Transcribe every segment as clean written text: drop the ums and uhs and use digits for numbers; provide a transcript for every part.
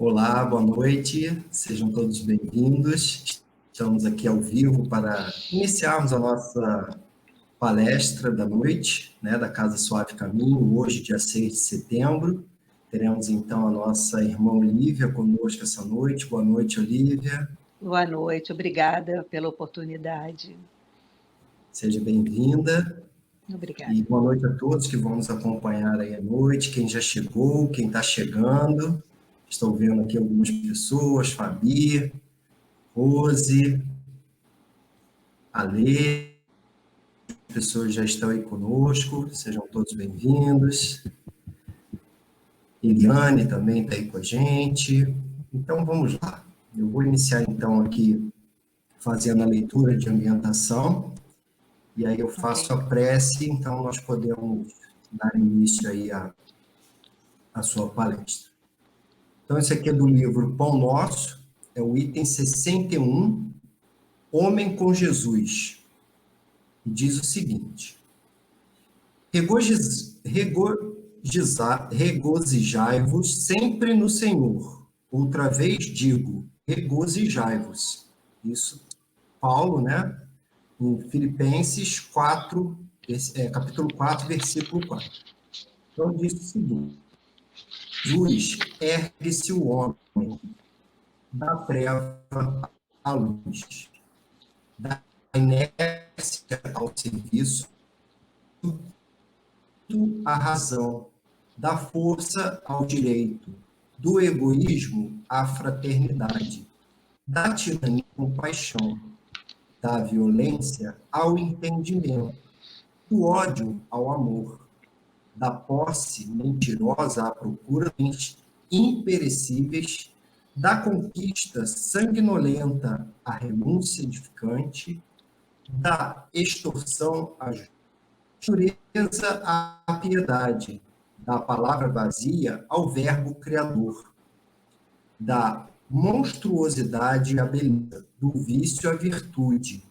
Olá, boa noite, sejam todos bem-vindos. Estamos aqui ao vivo para iniciarmos a nossa palestra da noite, né, da Casa Suave Caminho, hoje, dia 6 de setembro. Teremos, então, a nossa irmã Olívia conosco essa noite. Boa noite, Olívia. Boa noite, obrigada pela oportunidade. Seja bem-vinda. Obrigada. E boa noite a todos que vão nos acompanhar aí à noite, quem já chegou, quem está chegando. Estou vendo aqui algumas pessoas, Fabi, Rose, Alê, as pessoas já estão aí conosco, sejam todos bem-vindos. Eliane também está aí com a gente. Então, vamos lá. Eu vou iniciar, então, aqui fazendo a leitura de ambientação, e aí eu faço a prece, então nós podemos dar início aí à sua palestra. Então, esse aqui é do livro Pão Nosso, é o item 61, Homem com Jesus. E diz o seguinte: regozijai-vos sempre no Senhor. Outra vez digo, regozijai-vos. Isso, Paulo, né? Em Filipenses 4, capítulo 4, versículo 4. Então, diz o seguinte: Jesus ergue-se o homem da treva à luz, da inércia ao serviço, à razão, da força ao direito, do egoísmo à fraternidade, da tirania à compaixão, da violência ao entendimento, do ódio ao amor, da posse mentirosa à procura de bens imperecíveis, da conquista sanguinolenta à renúncia edificante, da extorsão à dureza à piedade, da palavra vazia ao verbo criador, da monstruosidade à beleza, do vício à virtude,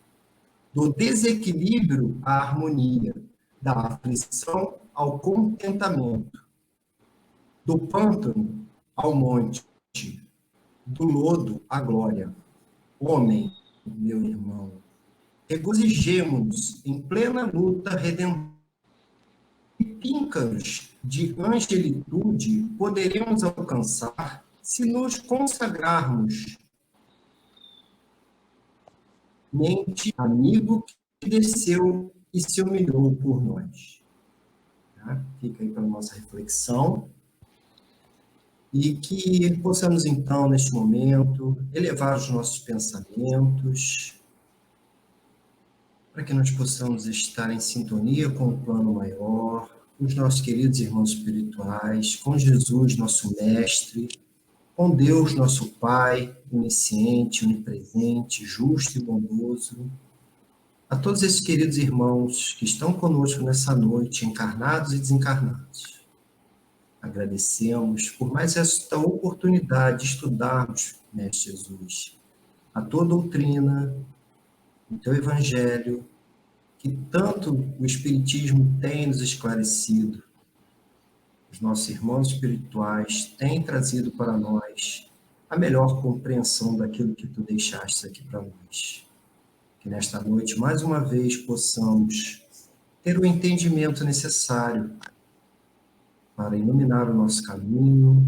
do desequilíbrio à harmonia, da aflição ao contentamento, do pântano ao monte, do lodo à glória. Homem, meu irmão, regozijemo-nos em plena luta redentora. Que píncaros de angelitude poderemos alcançar se nos consagrarmos mente amigo que desceu e se humilhou por nós. Tá? Fica aí para a nossa reflexão. E que possamos, então, neste momento, elevar os nossos pensamentos, para que nós possamos estar em sintonia com o plano maior, com os nossos queridos irmãos espirituais, com Jesus, nosso Mestre, com Deus, nosso Pai, onisciente, onipresente, justo e bondoso, a todos esses queridos irmãos que estão conosco nessa noite, encarnados e desencarnados. Agradecemos por mais esta oportunidade de estudarmos, Mestre Jesus, a tua doutrina, o teu evangelho, que tanto o Espiritismo tem nos esclarecido. Os nossos irmãos espirituais têm trazido para nós a melhor compreensão daquilo que tu deixaste aqui para nós. Que nesta noite, mais uma vez, possamos ter o entendimento necessário para iluminar o nosso caminho,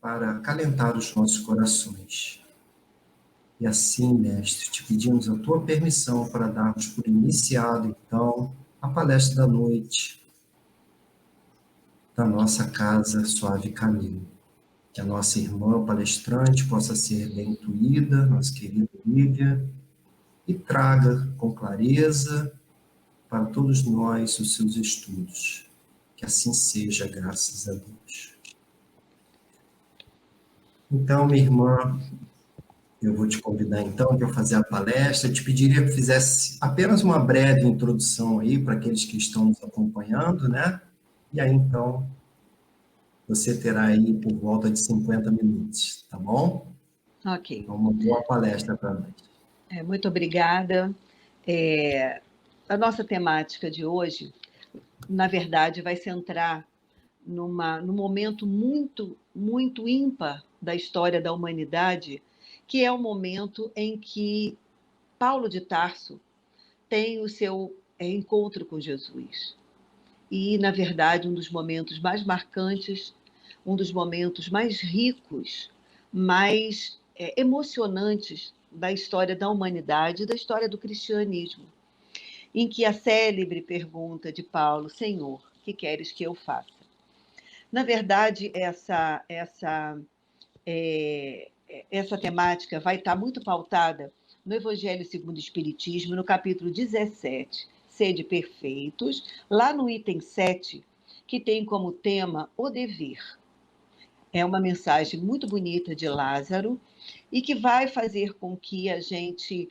para acalentar os nossos corações. E assim, Mestre, te pedimos a tua permissão para darmos por iniciado, então, a palestra da noite da nossa Casa Suave Caminho. Que a nossa irmã palestrante possa ser bem intuída, nossa querida Lívia, e traga com clareza para todos nós os seus estudos. Que assim seja, graças a Deus. Então, minha irmã, eu vou te convidar, então, para fazer a palestra. Eu te pediria que fizesse apenas uma breve introdução aí para aqueles que estão nos acompanhando, né? E aí, então, você terá aí por volta de 50 minutos, tá bom? Ok. Então, uma boa palestra para nós. Muito obrigada. A nossa temática de hoje, na verdade, vai centrar num momento muito, muito ímpar da história da humanidade, que é o momento em que Paulo de Tarso tem o seu encontro com Jesus. E, na verdade, um dos momentos mais marcantes, um dos momentos mais ricos, mais emocionantes da história da humanidade e da história do cristianismo, em que a célebre pergunta de Paulo: Senhor, que queres que eu faça? Na verdade, essa temática vai estar muito pautada no Evangelho segundo o Espiritismo, no capítulo 17, Sede Perfeitos, lá no item 7, que tem como tema o dever. É uma mensagem muito bonita de Lázaro e que vai fazer com que a gente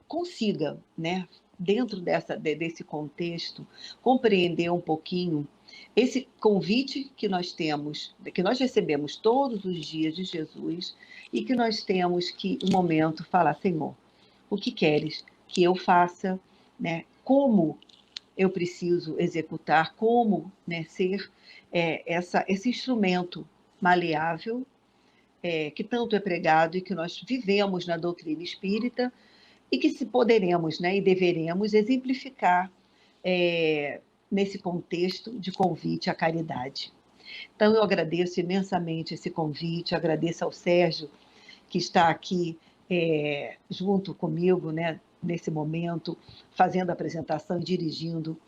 consiga, né, dentro desse contexto, compreender um pouquinho esse convite que nós temos, que nós recebemos todos os dias de Jesus e que nós temos que, um momento, falar: Senhor, o que queres que eu faça, né? Como eu preciso executar, como, né, ser esse instrumento maleável que tanto é pregado e que nós vivemos na doutrina espírita, e que se poderemos, né, e deveremos exemplificar nesse contexto de convite à caridade. Então, eu agradeço imensamente esse convite, agradeço ao Sérgio, que está aqui junto comigo, né, nesse momento, fazendo a apresentação e dirigindo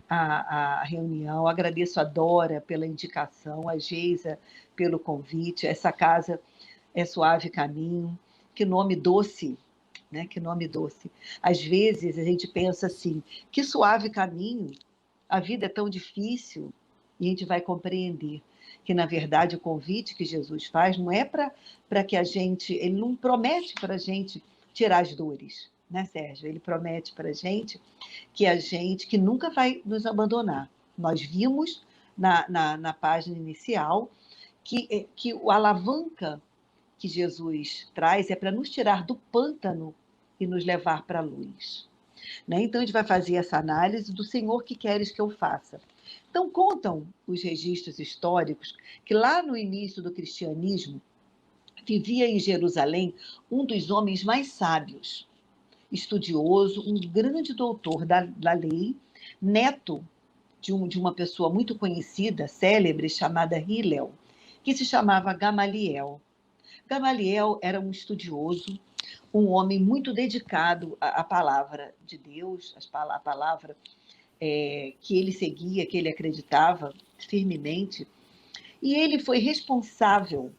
a reunião. Agradeço a Dora pela indicação, a Geisa pelo convite. Essa casa é Suave Caminho. Que nome doce, né? Que nome doce. Às vezes a gente pensa assim, que suave caminho, a vida é tão difícil, e a gente vai compreender que, na verdade, o convite que Jesus faz não é para que a gente, ele não promete para a gente tirar as dores, né, Sérgio? Ele promete para a gente, que nunca vai nos abandonar. Nós vimos na página inicial que o alavanca que Jesus traz é para nos tirar do pântano e nos levar para a luz. Né? Então, a gente vai fazer essa análise do Senhor, que queres que eu faça? Então, contam os registros históricos que lá no início do cristianismo vivia em Jerusalém um dos homens mais sábios, estudioso, um grande doutor da lei, neto de uma pessoa muito conhecida, célebre, chamada Hillel, que se chamava Gamaliel. Gamaliel era um estudioso, um homem muito dedicado à palavra de Deus, a palavra que ele seguia, que ele acreditava firmemente, e ele foi responsável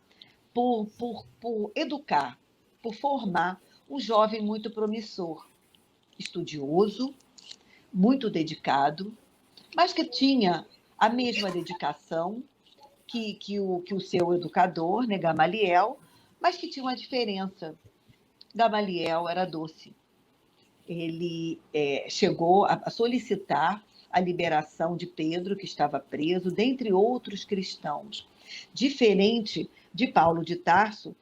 por educar, por formar um jovem muito promissor, estudioso, muito dedicado, mas que tinha a mesma dedicação que o seu educador, né, Gamaliel, mas que tinha uma diferença. Gamaliel era doce. Ele chegou a solicitar a liberação de Pedro, que estava preso, dentre outros cristãos, diferente de Paulo de Tarso,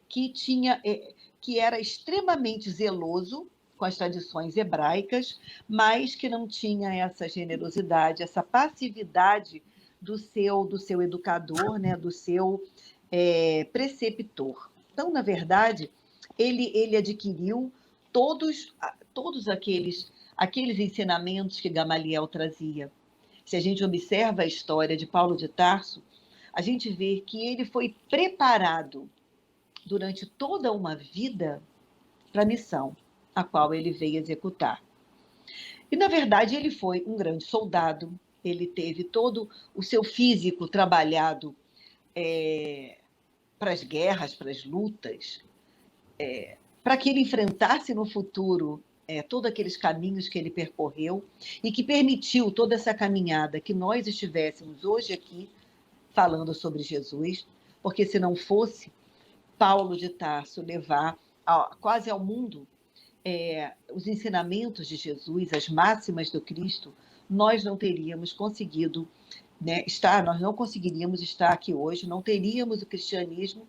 que era extremamente zeloso com as tradições hebraicas, mas que não tinha essa generosidade, essa passividade do seu educador, né, do seu preceptor. Então, na verdade, ele adquiriu todos aqueles ensinamentos que Gamaliel trazia. Se a gente observa a história de Paulo de Tarso, a gente vê que ele foi preparado durante toda uma vida para a missão a qual ele veio executar. E, na verdade, ele foi um grande soldado, ele teve todo o seu físico trabalhado para as guerras, para as lutas, para que ele enfrentasse no futuro todos aqueles caminhos que ele percorreu e que permitiu toda essa caminhada que nós estivéssemos hoje aqui falando sobre Jesus, porque se não fosse Paulo de Tarso levar quase ao mundo os ensinamentos de Jesus, as máximas do Cristo, nós não teríamos conseguido nós não conseguiríamos estar aqui hoje, não teríamos o cristianismo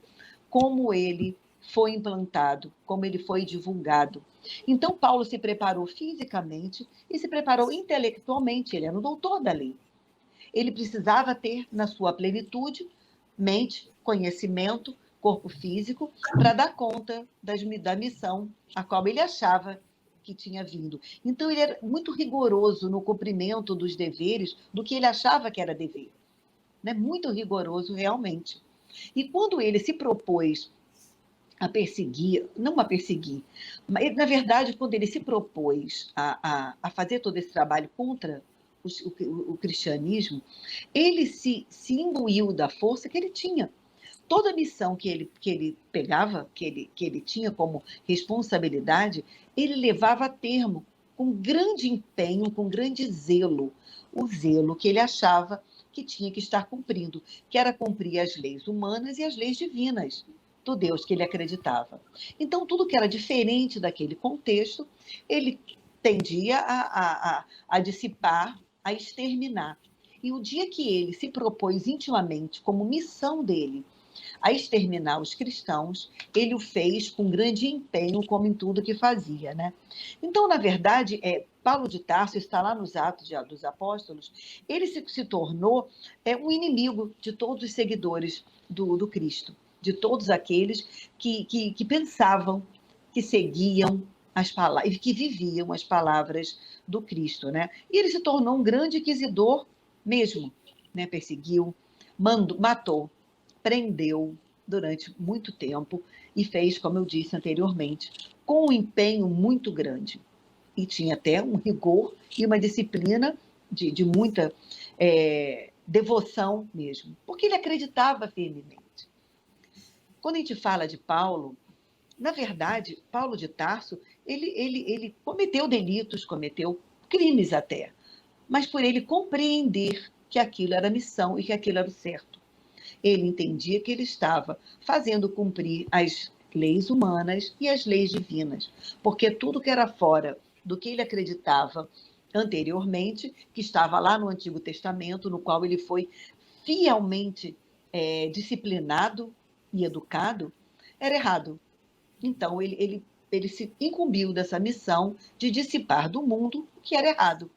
como ele foi implantado, como ele foi divulgado. Então, Paulo se preparou fisicamente e se preparou intelectualmente, ele era um doutor da lei. ele precisava ter na sua plenitude mente, conhecimento, corpo físico, para dar conta da missão a qual ele achava que tinha vindo. Então, ele era muito rigoroso no cumprimento dos deveres, do que ele achava que era dever. Né? Muito rigoroso, realmente. E quando ele se propôs a perseguir, não a perseguir, mas, na verdade, quando ele se propôs a fazer todo esse trabalho contra o cristianismo, ele se imbuiu da força que ele tinha. Toda a missão que ele pegava, que ele tinha como responsabilidade, ele levava a termo com grande empenho, com grande zelo, o zelo que ele achava que tinha que estar cumprindo, que era cumprir as leis humanas e as leis divinas do Deus que ele acreditava. Então, tudo que era diferente daquele contexto, ele tendia a dissipar, a exterminar. E o dia que ele se propôs intimamente, como missão dele, a exterminar os cristãos, ele o fez com grande empenho, como em tudo que fazia. Né? Então, na verdade, Paulo de Tarso, está lá nos Atos dos Apóstolos, ele se tornou um inimigo de todos os seguidores do Cristo, de todos aqueles que pensavam, que seguiam as palavras, que viviam as palavras do Cristo. Né? E ele se tornou um grande inquisidor mesmo, né? Perseguiu, matou, prendeu durante muito tempo e fez, como eu disse anteriormente, com um empenho muito grande. E tinha até um rigor e uma disciplina de muita devoção mesmo, porque ele acreditava firmemente. Quando a gente fala de Paulo, na verdade, Paulo de Tarso, ele cometeu delitos, cometeu crimes até, mas por ele compreender que aquilo era missão e que aquilo era o certo. Ele entendia que ele estava fazendo cumprir as leis humanas e as leis divinas, porque tudo que era fora do que ele acreditava anteriormente, que estava lá no Antigo Testamento, no qual ele foi fielmente disciplinado e educado, era errado. Então, ele se incumbiu dessa missão de dissipar do mundo o que era errado,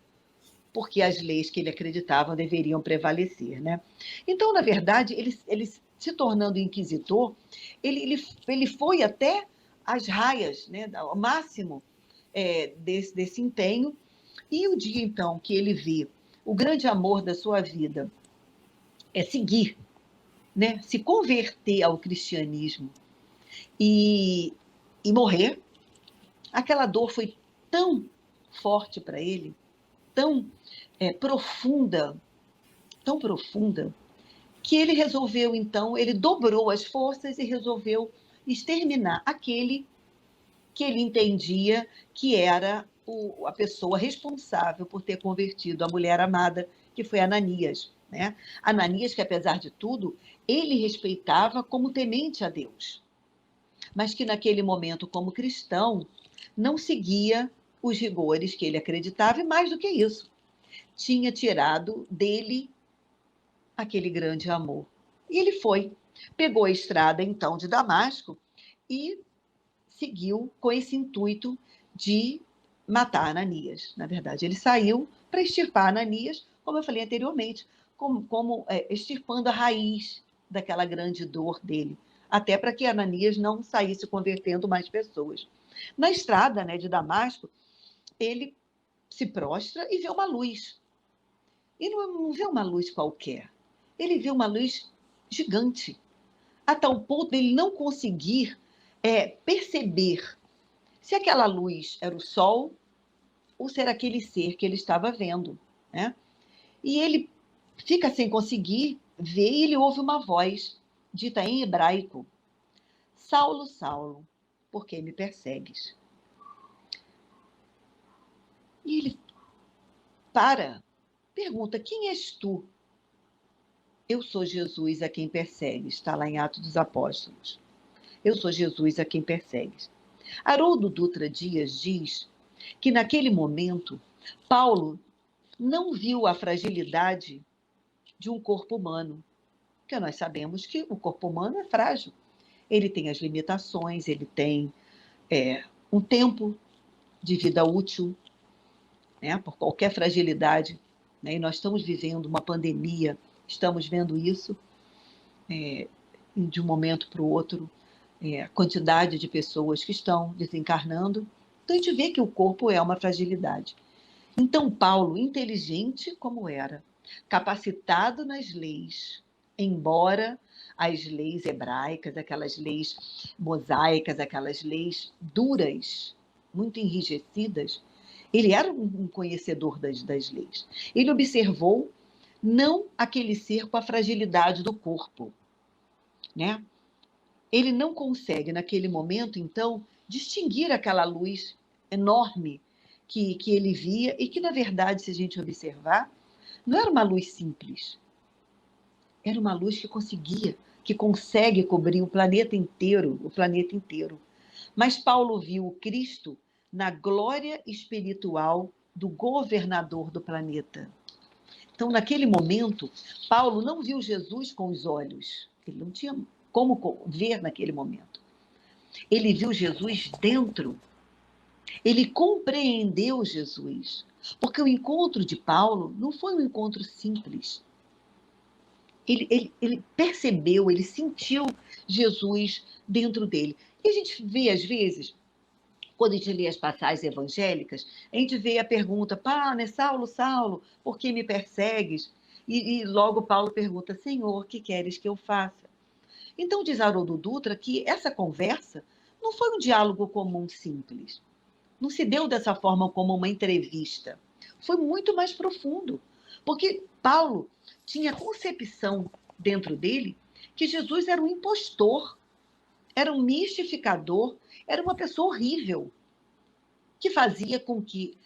porque as leis que ele acreditava deveriam prevalecer. Né? Então, na verdade, ele se tornando inquisidor, ele foi até as raias, né, ao máximo desse empenho, e o dia, então, que ele vê o grande amor da sua vida seguir, né, se converter ao cristianismo e morrer, aquela dor foi tão forte para ele, tão profunda, que ele resolveu, então, ele dobrou as forças e resolveu exterminar aquele que ele entendia que era a pessoa responsável por ter convertido a mulher amada, que foi Ananias. Né? Ananias, que apesar de tudo, ele respeitava como temente a Deus, mas que naquele momento, como cristão, não seguia os rigores que ele acreditava, e mais do que isso, tinha tirado dele aquele grande amor. E ele pegou a estrada, então, de Damasco e seguiu com esse intuito de matar Ananias. Na verdade, ele saiu para extirpar Ananias, como eu falei anteriormente, como extirpando a raiz daquela grande dor dele, até para que Ananias não saísse convertendo mais pessoas. Na estrada, né, de Damasco, ele se prostra e vê uma luz. E não vê uma luz qualquer. Ele vê uma luz gigante, a tal ponto de ele não conseguir perceber se aquela luz era o sol ou se era aquele ser que ele estava vendo. Né? E ele fica sem conseguir ver e ele ouve uma voz dita em hebraico: Saulo, Saulo, por que me persegues? E ele pergunta: quem és tu? Eu sou Jesus a quem persegues, está lá em Atos dos Apóstolos. Eu sou Jesus a quem persegues. Haroldo Dutra Dias diz que naquele momento Paulo não viu a fragilidade de um corpo humano, porque nós sabemos que o corpo humano é frágil. Ele tem as limitações, ele tem um tempo de vida útil, né, por qualquer fragilidade né? E nós estamos vivendo uma pandemia, estamos vendo isso de um momento para o outro, a quantidade de pessoas que estão desencarnando. Então, a gente vê que o corpo é uma fragilidade. Então, Paulo, inteligente como era, capacitado nas leis, embora as leis hebraicas, aquelas leis mosaicas, aquelas leis duras, muito enrijecidas, ele era um conhecedor das leis. Ele observou não aquele ser com a fragilidade do corpo, né? Ele não consegue, naquele momento, então, distinguir aquela luz enorme que ele via e que, na verdade, se a gente observar, não era uma luz simples. Era uma luz que consegue cobrir o planeta inteiro, Mas Paulo viu o Cristo na glória espiritual do governador do planeta. Então, naquele momento, Paulo não viu Jesus com os olhos. Ele não tinha como ver naquele momento. Ele viu Jesus dentro. Ele compreendeu Jesus. Porque o encontro de Paulo não foi um encontro simples. Ele percebeu, ele sentiu Jesus dentro dele. E a gente vê, às vezes, quando a gente lê as passagens evangélicas, a gente vê a pergunta, pá, né, Saulo, Saulo, por que me persegues? E logo Paulo pergunta, Senhor, que queres que eu faça? Então diz Haroldo Dutra que essa conversa não foi um diálogo comum simples. Não se deu dessa forma como uma entrevista. Foi muito mais profundo. Porque Paulo tinha concepção dentro dele que Jesus era um impostor, era um mistificador, era uma pessoa horrível, que fazia com que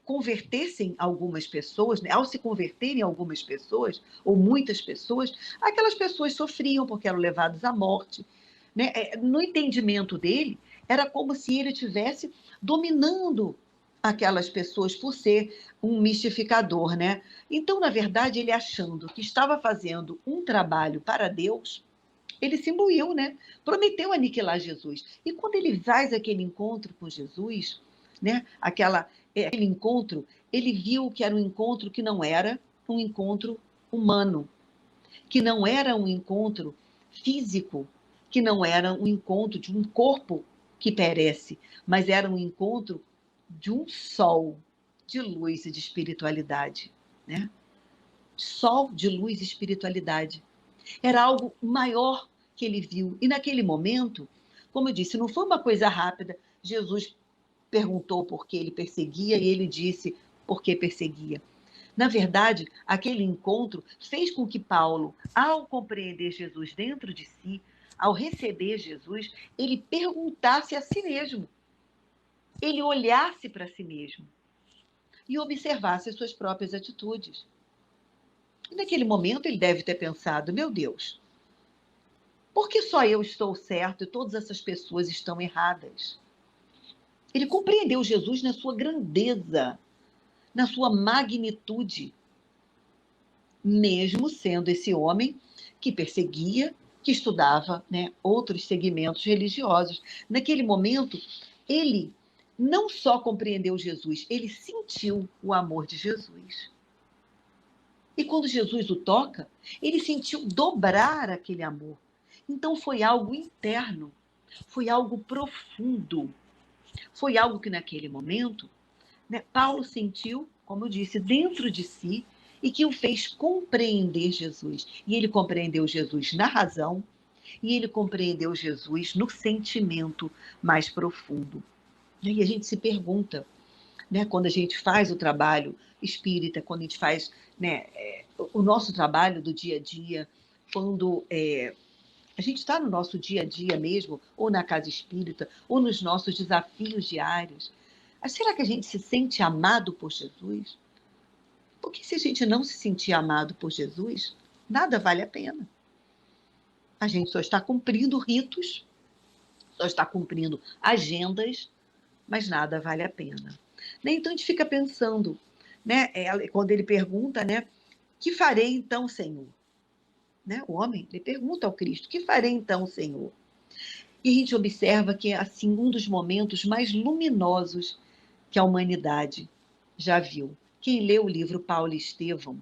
convertessem algumas pessoas, né? Ao se converterem algumas pessoas, ou muitas pessoas, aquelas pessoas sofriam porque eram levadas à morte. Né? No entendimento dele, era como se ele estivesse dominando aquelas pessoas por ser um mistificador. Né? Então, na verdade, ele achando que estava fazendo um trabalho para Deus, ele se imbuiu, né? Prometeu aniquilar Jesus. E quando ele faz aquele encontro com Jesus, né? Aquele encontro, ele viu que era um encontro que não era um encontro humano, que não era um encontro físico, que não era um encontro de um corpo que perece, mas era um encontro de um sol de luz e de espiritualidade, né? Sol de luz e espiritualidade. Era algo maior que ele viu. E naquele momento, como eu disse, não foi uma coisa rápida. Jesus perguntou por que ele perseguia e ele disse por que perseguia. Na verdade, aquele encontro fez com que Paulo, ao compreender Jesus dentro de si, ao receber Jesus, ele perguntasse a si mesmo. Ele olhasse para si mesmo e observasse as suas próprias atitudes. E naquele momento ele deve ter pensado, meu Deus, por que só eu estou certo e todas essas pessoas estão erradas? Ele compreendeu Jesus na sua grandeza, na sua magnitude, mesmo sendo esse homem que perseguia, que estudava, né, outros segmentos religiosos. Naquele momento, ele não só compreendeu Jesus, ele sentiu o amor de Jesus. E quando Jesus o toca, ele sentiu dobrar aquele amor. Então foi algo interno, foi algo profundo, foi algo que naquele momento, né, Paulo sentiu, como eu disse, dentro de si e que o fez compreender Jesus. E ele compreendeu Jesus na razão e ele compreendeu Jesus no sentimento mais profundo. E a gente se pergunta, né, quando a gente faz o trabalho espírita, quando a gente faz, né, o nosso trabalho do dia a dia, quando a gente está no nosso dia a dia mesmo, ou na casa espírita, ou nos nossos desafios diários, mas será que a gente se sente amado por Jesus? Porque se a gente não se sentir amado por Jesus, nada vale a pena. A gente só está cumprindo ritos, só está cumprindo agendas, mas nada vale a pena. Então a gente fica pensando, né, quando ele pergunta, né, que farei então, Senhor? Né, o homem, ele pergunta ao Cristo, que farei então, Senhor? E a gente observa que é assim um dos momentos mais luminosos que a humanidade já viu, Quem lê o livro Paulo e Estevão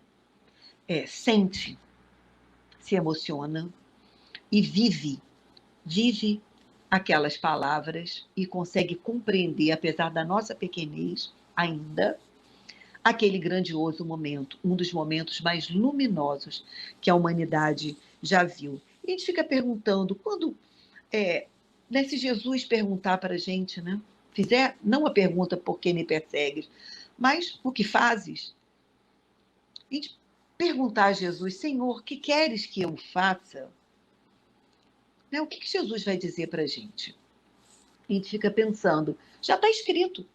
sente, se emociona e vive aquelas palavras e consegue compreender, apesar da nossa pequenez ainda, aquele grandioso momento, um dos momentos mais luminosos que a humanidade já viu. E a gente fica perguntando, quando se Jesus perguntar para a gente, né? Fizer, não a pergunta por que me persegues, mas o que fazes? A gente perguntar a Jesus, Senhor, que queres que eu faça? Né? O que Jesus vai dizer para a gente? A gente fica pensando, já está escrito.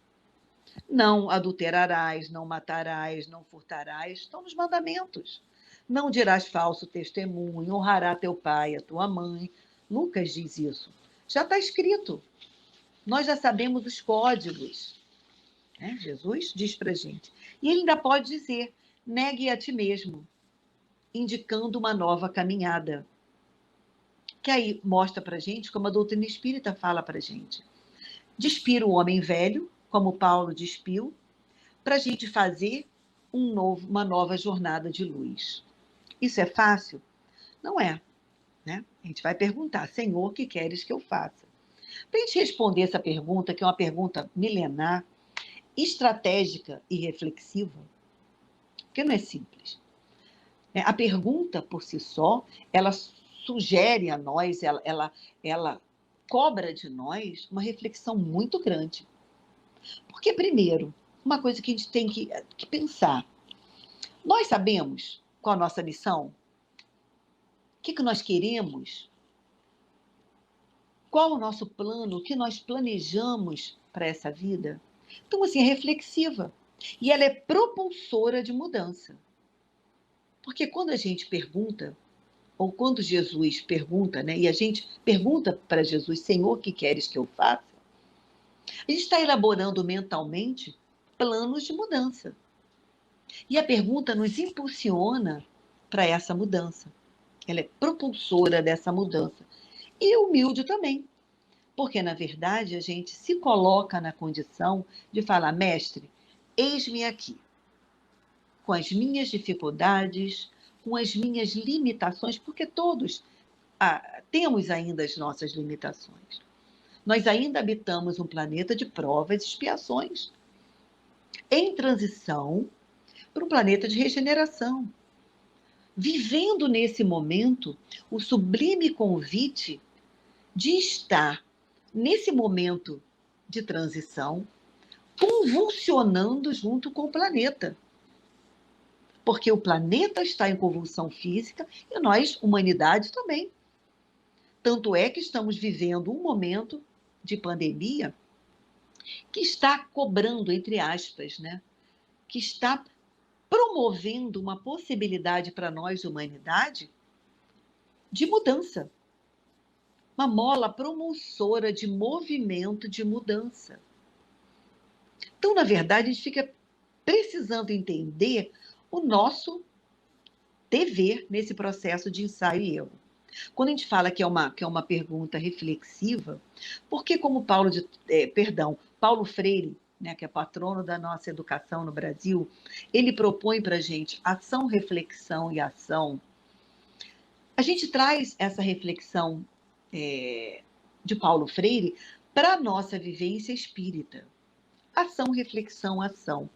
Não adulterarás, não matarás, não furtarás, estão nos mandamentos. Não dirás falso testemunho, honrará teu pai, a tua mãe. Lucas diz isso. Já está escrito. Nós já sabemos os códigos. Né? Jesus diz para a gente. E ele ainda pode dizer, negue a ti mesmo, indicando uma nova caminhada. Que aí mostra para a gente, como a doutrina espírita fala para a gente. Despir o homem velho, como Paulo despiu, para a gente fazer uma nova jornada de luz. Isso é fácil? Não é. Né? A gente vai perguntar, Senhor, o que queres que eu faça? Para a gente responder essa pergunta, que é uma pergunta milenar, estratégica e reflexiva, porque não é simples. A pergunta, por si só, ela sugere a nós, ela cobra de nós uma reflexão muito grande. Porque, primeiro, uma coisa que a gente tem que pensar, nós sabemos qual a nossa missão? O que nós queremos? Qual o nosso plano? O que nós planejamos para essa vida? Então, assim, é reflexiva. E ela é propulsora de mudança. Porque quando a gente pergunta, ou quando Jesus pergunta, né, e a gente pergunta para Jesus, Senhor, o que queres que eu faça? A gente está elaborando mentalmente planos de mudança. E a pergunta nos impulsiona para essa mudança. Ela é propulsora dessa mudança. E humilde também. Porque, na verdade, a gente se coloca na condição de falar, mestre, eis-me aqui, com as minhas dificuldades, com as minhas limitações, porque todos temos ainda as nossas limitações. Nós ainda habitamos um planeta de provas e expiações, em transição para um planeta de regeneração. Vivendo nesse momento o sublime convite de estar nesse momento de transição, convulsionando junto com o planeta. Porque o planeta está em convulsão física e nós, humanidade, também. Tanto é que estamos vivendo um momento de pandemia que está cobrando, entre aspas, né? Que está promovendo uma possibilidade para nós, humanidade, de mudança. Uma mola propulsora de movimento de mudança. Então, na verdade, a gente fica precisando entender o nosso dever nesse processo de ensaio e erro. Quando a gente fala que é uma pergunta reflexiva, porque como Paulo Freire, né, que é patrono da nossa educação no Brasil, ele propõe para a gente ação, reflexão e ação. A gente traz essa reflexão de Paulo Freire para a nossa vivência espírita. Ação, reflexão, ação.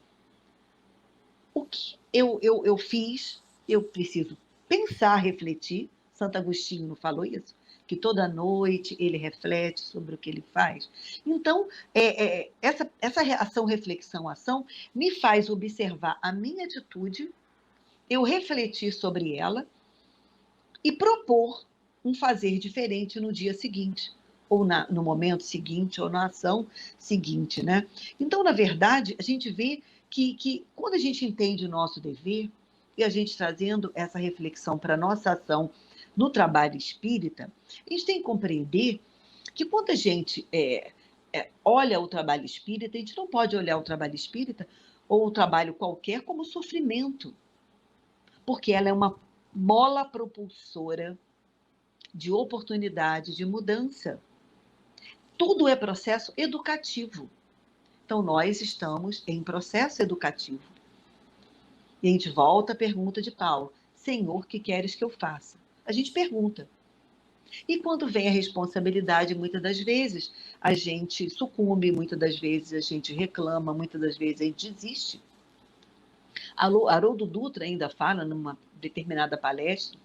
O que eu fiz, eu preciso pensar, refletir. Santo Agostinho não falou isso? Que toda noite ele reflete sobre o que ele faz. Então, essa ação, reflexão, ação me faz observar a minha atitude, eu refletir sobre ela e propor um fazer diferente no dia seguinte, ou no momento seguinte, ou na ação seguinte, né? Então, na verdade, a gente vê que quando a gente entende o nosso dever, e a gente trazendo essa reflexão para a nossa ação no trabalho espírita, a gente tem que compreender que quando a gente olha o trabalho espírita, a gente não pode olhar o trabalho espírita ou o trabalho qualquer como sofrimento, porque ela é uma mola propulsora de oportunidade, de mudança. Tudo é processo educativo. Então, nós estamos em processo educativo. E a gente volta à pergunta de Paulo: Senhor, que queres que eu faça? A gente pergunta. E quando vem a responsabilidade, muitas das vezes a gente sucumbe, muitas das vezes a gente reclama, muitas das vezes a gente desiste. Haroldo Dutra ainda fala numa determinada palestra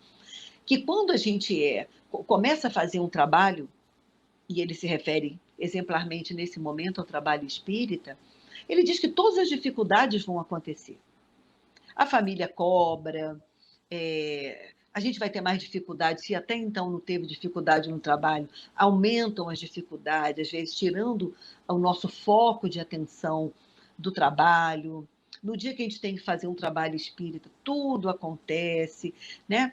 que quando a gente começa a fazer um trabalho, e ele se refere exemplarmente nesse momento ao trabalho espírita, ele diz que todas as dificuldades vão acontecer. A família cobra, a gente vai ter mais dificuldade, se até então não teve dificuldade no trabalho, aumentam as dificuldades, às vezes tirando o nosso foco de atenção do trabalho. No dia que a gente tem que fazer um trabalho espírita, tudo acontece, né?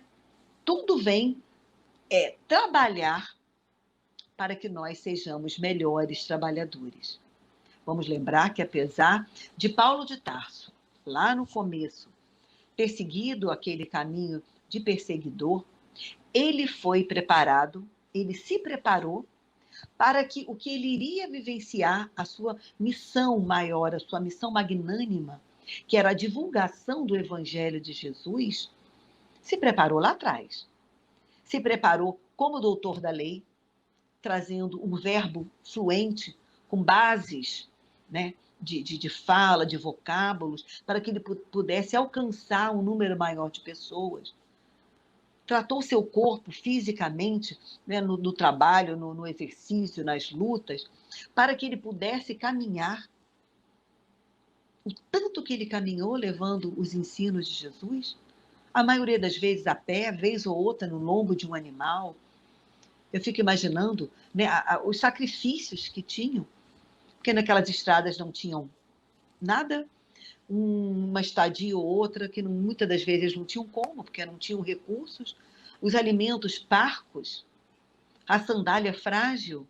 Tudo vem trabalhar para que nós sejamos melhores trabalhadores. Vamos lembrar que, apesar de Paulo de Tarso, lá no começo, ter seguido aquele caminho de perseguidor, ele foi preparado, ele se preparou para que o que ele iria vivenciar, a sua missão maior, a sua missão magnânima, que era a divulgação do Evangelho de Jesus, se preparou lá atrás. Se preparou como doutor da lei, trazendo um verbo fluente, com bases, né, de fala, de vocábulos, para que ele pudesse alcançar um número maior de pessoas. Tratou seu corpo fisicamente, né, no trabalho, no exercício, nas lutas, para que ele pudesse caminhar. O tanto que ele caminhou levando os ensinos de Jesus, a maioria das vezes a pé, vez ou outra no lombo de um animal. Eu fico imaginando, né, os sacrifícios que tinham, porque naquelas estradas não tinham nada, uma estadia ou outra, que muitas das vezes não tinham como, porque não tinham recursos, os alimentos parcos, a sandália frágil,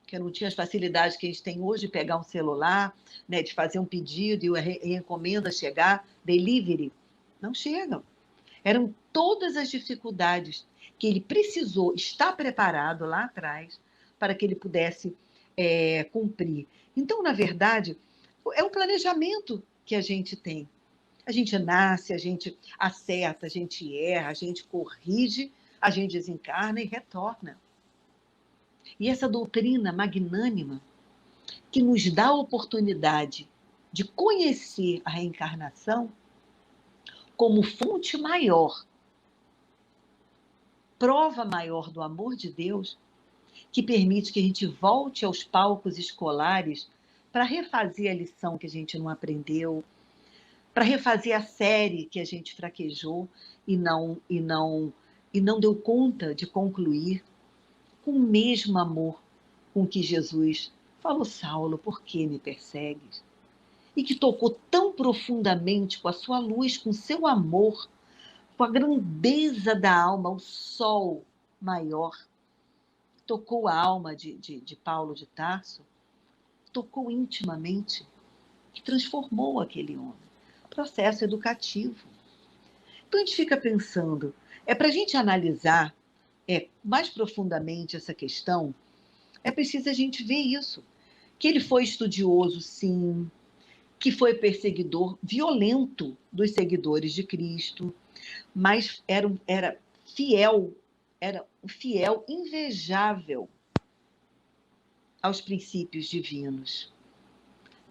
que não tinha as facilidades que a gente tem hoje de pegar um celular, né, de fazer um pedido e a encomenda chegar, delivery, não chegam. Eram todas as dificuldades que ele precisou estar preparado lá atrás para que ele pudesse cumprir. Então, na verdade, é um planejamento que a gente tem. A gente nasce, a gente acerta, a gente erra, a gente corrige, a gente desencarna e retorna. E essa doutrina magnânima que nos dá a oportunidade de conhecer a reencarnação como fonte maior, prova maior do amor de Deus, que permite que a gente volte aos palcos escolares para refazer a lição que a gente não aprendeu, para refazer a série que a gente fraquejou e não deu conta de concluir, com o mesmo amor com que Jesus falou: Saulo, por que me persegues? E que tocou tão profundamente com a sua luz, com o seu amor, com a grandeza da alma, o sol maior, tocou a alma de Paulo de Tarso, tocou intimamente, que transformou aquele homem. Processo educativo. Então a gente fica pensando, para a gente analisar mais profundamente essa questão, é preciso a gente ver isso, que ele foi estudioso, sim, que foi perseguidor violento dos seguidores de Cristo, mas era fiel, era um fiel invejável aos princípios divinos.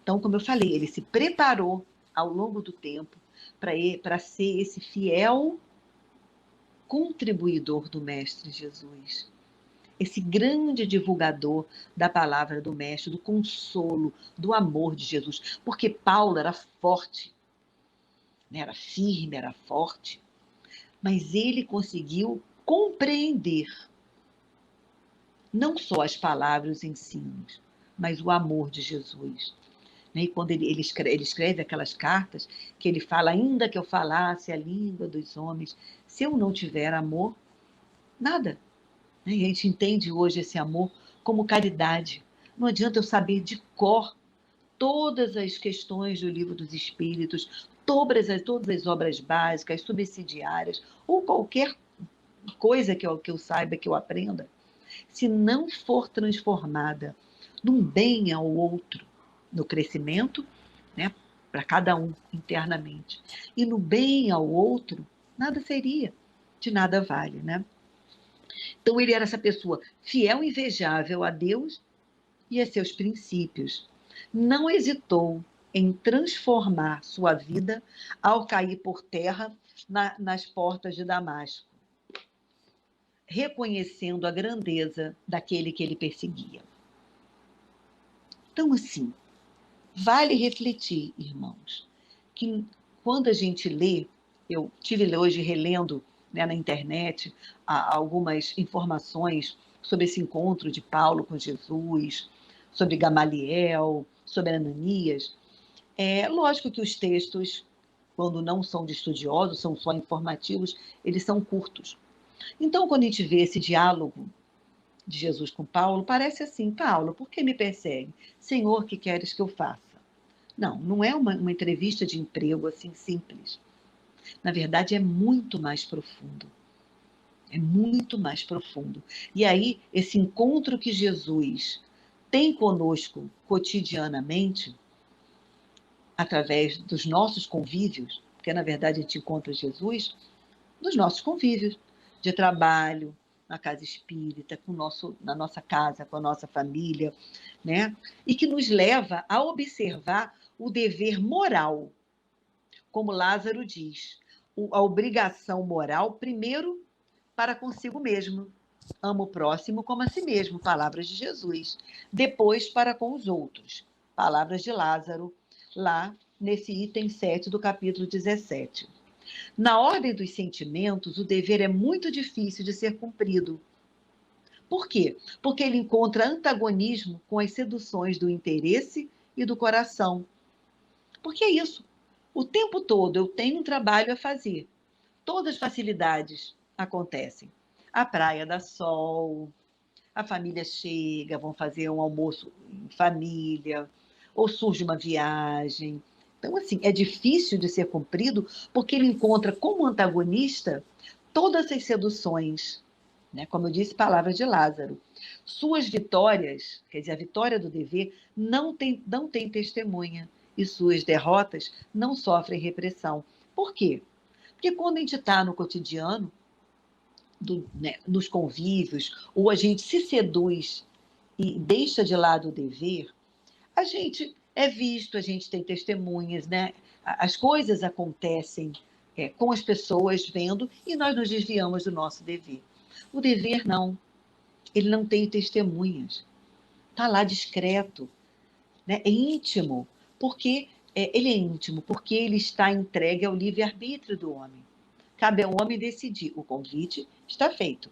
Então, como eu falei, ele se preparou ao longo do tempo para ser esse fiel contribuidor do Mestre Jesus, esse grande divulgador da palavra do Mestre, do consolo, do amor de Jesus. Porque Paulo era forte, né? Era firme, era forte, mas ele conseguiu compreender não só as palavras, os ensinos, mas o amor de Jesus. E quando ele escreve aquelas cartas, que ele fala: ainda que eu falasse a língua dos homens, se eu não tiver amor, nada. E a gente entende hoje esse amor como caridade. Não adianta eu saber de cor todas as questões do Livro dos Espíritos, todas as obras básicas, subsidiárias, ou qualquer coisa que eu saiba, que eu aprenda, se não for transformada num bem ao outro, no crescimento, né, para cada um internamente. E no bem ao outro, nada seria, de nada vale, né? Então ele era essa pessoa fiel e invejável a Deus e a seus princípios. Não hesitou em transformar sua vida ao cair por terra nas portas de Damasco, reconhecendo a grandeza daquele que ele perseguia. Então, assim, vale refletir, irmãos, que quando a gente lê, eu tive hoje relendo, né, na internet algumas informações sobre esse encontro de Paulo com Jesus, sobre Gamaliel, sobre Ananias. É lógico que os textos, quando não são de estudiosos, são só informativos, eles são curtos. Então, quando a gente vê esse diálogo de Jesus com Paulo, parece assim: Paulo, por que me persegue? Senhor, que queres que eu faça? Não, não é uma entrevista de emprego assim simples. Na verdade, é muito mais profundo. É muito mais profundo. E aí, esse encontro que Jesus tem conosco cotidianamente, através dos nossos convívios, porque na verdade a gente encontra Jesus nos nossos convívios de trabalho, na casa espírita, na nossa casa, com a nossa família, né? E que nos leva a observar o dever moral, como Lázaro diz, a obrigação moral, primeiro, para consigo mesmo. Ama o próximo como a si mesmo, palavras de Jesus. Depois, para com os outros, palavras de Lázaro, lá nesse item 7 do capítulo 17. Na ordem dos sentimentos, o dever é muito difícil de ser cumprido. Por quê? Porque ele encontra antagonismo com as seduções do interesse e do coração. Porque é isso. O tempo todo eu tenho um trabalho a fazer. Todas as facilidades acontecem. A praia dá sol, a família chega, vão fazer um almoço em família, ou surge uma viagem. Então, assim, é difícil de ser cumprido porque ele encontra como antagonista todas as seduções, né? Como eu disse, palavras de Lázaro. Suas vitórias, quer dizer, a vitória do dever, não tem testemunha, e suas derrotas não sofrem repressão. Por quê? Porque quando a gente está no cotidiano, né, nos convívios, ou a gente se seduz e deixa de lado o dever, a gente é visto, a gente tem testemunhas, né? As coisas acontecem com as pessoas vendo e nós nos desviamos do nosso dever. O dever não, ele não tem testemunhas, está lá discreto, né? É íntimo, porque ele é íntimo, porque ele está entregue ao livre-arbítrio do homem. Cabe ao homem decidir. O convite está feito.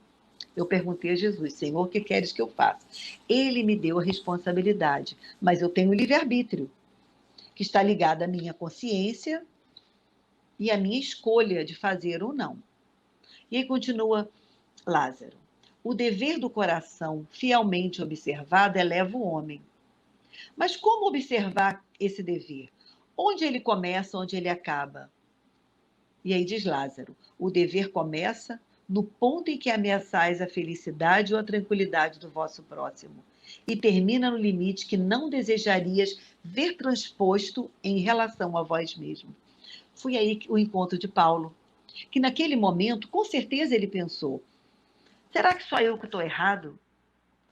Eu perguntei a Jesus: Senhor, o que queres que eu faça? Ele me deu a responsabilidade, mas eu tenho o livre-arbítrio, que está ligado à minha consciência e à minha escolha de fazer ou não. E aí continua Lázaro: o dever do coração fielmente observado eleva o homem. Mas como observar esse dever? Onde ele começa, onde ele acaba? E aí diz Lázaro: o dever começa no ponto em que ameaçais a felicidade ou a tranquilidade do vosso próximo, e termina no limite que não desejarias ver transposto em relação a vós mesmo. Foi aí o encontro de Paulo, que naquele momento, com certeza ele pensou: será que só eu que estou errado?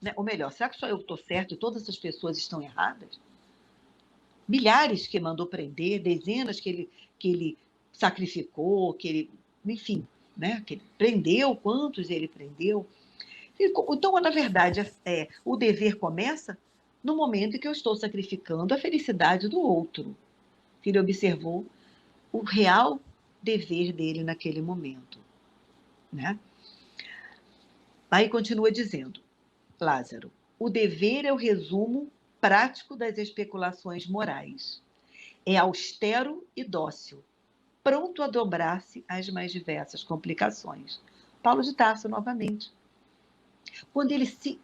Né? Ou melhor, será que só eu que estou certo e todas essas pessoas estão erradas? Milhares que mandou prender, dezenas que ele sacrificou, que ele, enfim, né, que ele prendeu, quantos ele prendeu. Então, na verdade, o dever começa no momento em que eu estou sacrificando a felicidade do outro. Ele observou o real dever dele naquele momento, né? Aí continua dizendo, Lázaro: o dever é o resumo prático das especulações morais. É austero e dócil, pronto a dobrar-se às mais diversas complicações. Paulo de Tarso, novamente. Quando ele se